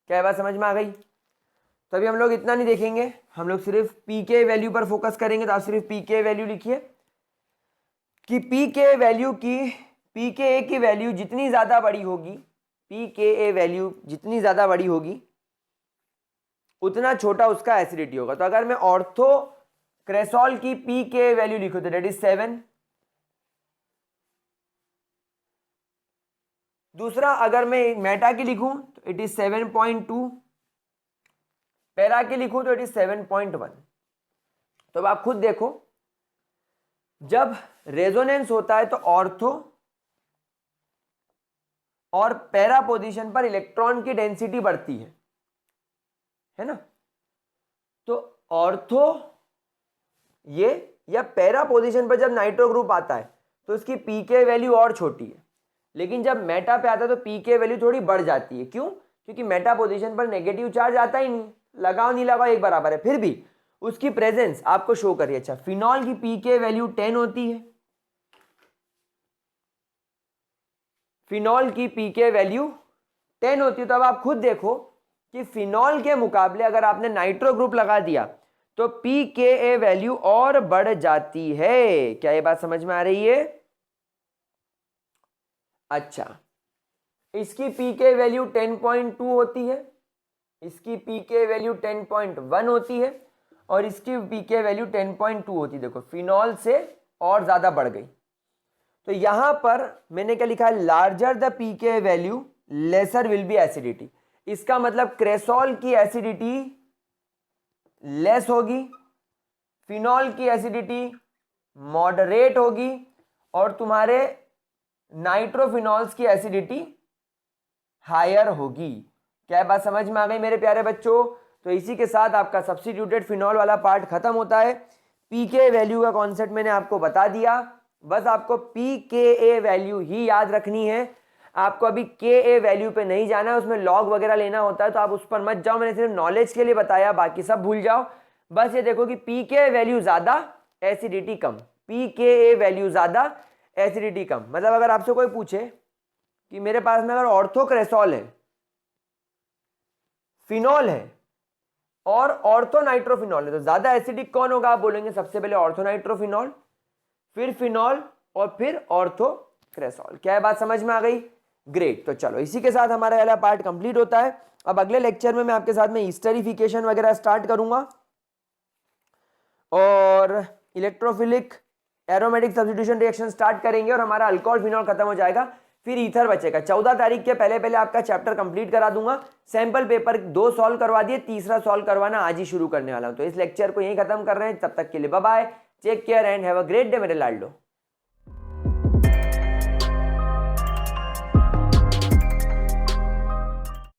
क्या बात समझ में आ गई? तो अभी हम लोग इतना नहीं देखेंगे, हम लोग सिर्फ पी के वैल्यू पर फोकस करेंगे। तो आप सिर्फ पी के वैल्यू लिखिए कि पी के वैल्यू की, पी के ए की वैल्यू जितनी ज़्यादा बड़ी होगी, पी के ए वैल्यू जितनी ज़्यादा बड़ी होगी उतना छोटा उसका एसिडिटी होगा। तो अगर मैं ऑर्थो क्रेसॉल की पी के वैल्यू लिखूँ तो डेट इज 7। दूसरा अगर मैं मेटा की लिखूँ तो इट इज 7.2, पैरा की लिखूँ तो इट इज 7.1। तो अब आप खुद देखो, जब रेजोनेंस होता है तो ऑर्थो और पैरा पोजीशन पर इलेक्ट्रॉन की डेंसिटी बढ़ती है ना? तो ऑर्थो ये या पैरा पोजीशन पर जब नाइट्रो ग्रुप आता है तो उसकी पीके वैल्यू और छोटी है, लेकिन जब मेटा पे आता है तो पीके वैल्यू थोड़ी बढ़ जाती है। क्यों? क्योंकि मेटा पोजीशन पर नेगेटिव चार्ज आता ही नहीं, लगाओ नहीं लगाओ एक बराबर है, फिर भी उसकी प्रेजेंस आपको शो करिए। अच्छा, फिनॉल की पीके वैल्यू 10 होती है, फिनॉल की पीके वैल्यू 10 होती है। तो अब आप खुद देखो कि फिनॉल के मुकाबले अगर आपने नाइट्रो ग्रुप लगा दिया तो पीके वैल्यू और बढ़ जाती है। क्या ये बात समझ में आ रही है? अच्छा, इसकी पीके वैल्यू 10.2 होती है, इसकी पीके वैल्यू 10.1 होती है और इसकी पीके वैल्यू 10.2 होती है। देखो फिनॉल से और ज्यादा बढ़ गई। तो यहां पर मैंने क्या लिखा है? Larger the pKa value lesser will be acidity. इसका मतलब क्रेसॉल की एसिडिटी लेस होगी, फिनॉल की एसिडिटी मॉडरेट होगी और तुम्हारे नाइट्रोफिनॉल्स की एसिडिटी हायर होगी। क्या बात समझ में आ गई मेरे प्यारे बच्चों? तो इसी के साथ आपका सब्स्टिट्यूटेड फिनॉल वाला पार्ट खत्म होता है। पीके वैल्यू का कॉन्सेप्ट मैंने आपको बता दिया, बस आपको पीके वैल्यू ही याद रखनी है। आपको अभी के वैल्यू पे नहीं जाना है, उसमें लॉग वगैरह लेना होता है तो आप उस पर मत जाओ, मैंने सिर्फ नॉलेज के लिए बताया, बाकी सब भूल जाओ। बस ये देखो कि पीके वैल्यू ज्यादा एसिडिटी कम, पीके वैल्यू ज्यादा एसिडिटी कम। मतलब अगर आपसे कोई पूछे कि मेरे पास में अगर ऑर्थोक्रेसॉल है, फिनॉल है और ऑर्थोनाइट्रोफिनॉल है, तो ज्यादा एसिडिक कौन होगा? आप बोलेंगे सबसे पहले ऑर्थोनाइट्रोफिनॉल, फिर फिनॉल और फिर ऑर्थोक्रेसॉल। क्या है, बात समझ में आ गई? ग्रेट। तो चलो इसी के साथ हमारा वाला पार्ट कंप्लीट होता है। अब अगले लेक्चर में मैं आपके साथ में ईस्टरिफिकेशन वगैरह स्टार्ट करूंगा और electrophilic aromatic substitution reaction start करेंगे और हमारा अल्कोहल फिनॉल खत्म हो जाएगा, फिर ईथर बचेगा। 14 तारीख के पहले पहले आपका चैप्टर कंप्लीट करा दूंगा। सैंपल पेपर 2 सॉल्व करवा दिए, तीसरा सॉल्व करवाना आज ही शुरू करने वाला हूं। तो इस लेक्चर को यहीं खत्म कर रहे हैं, तब तक के लिए bye bye, take care and have a great day मेरे लाडलो।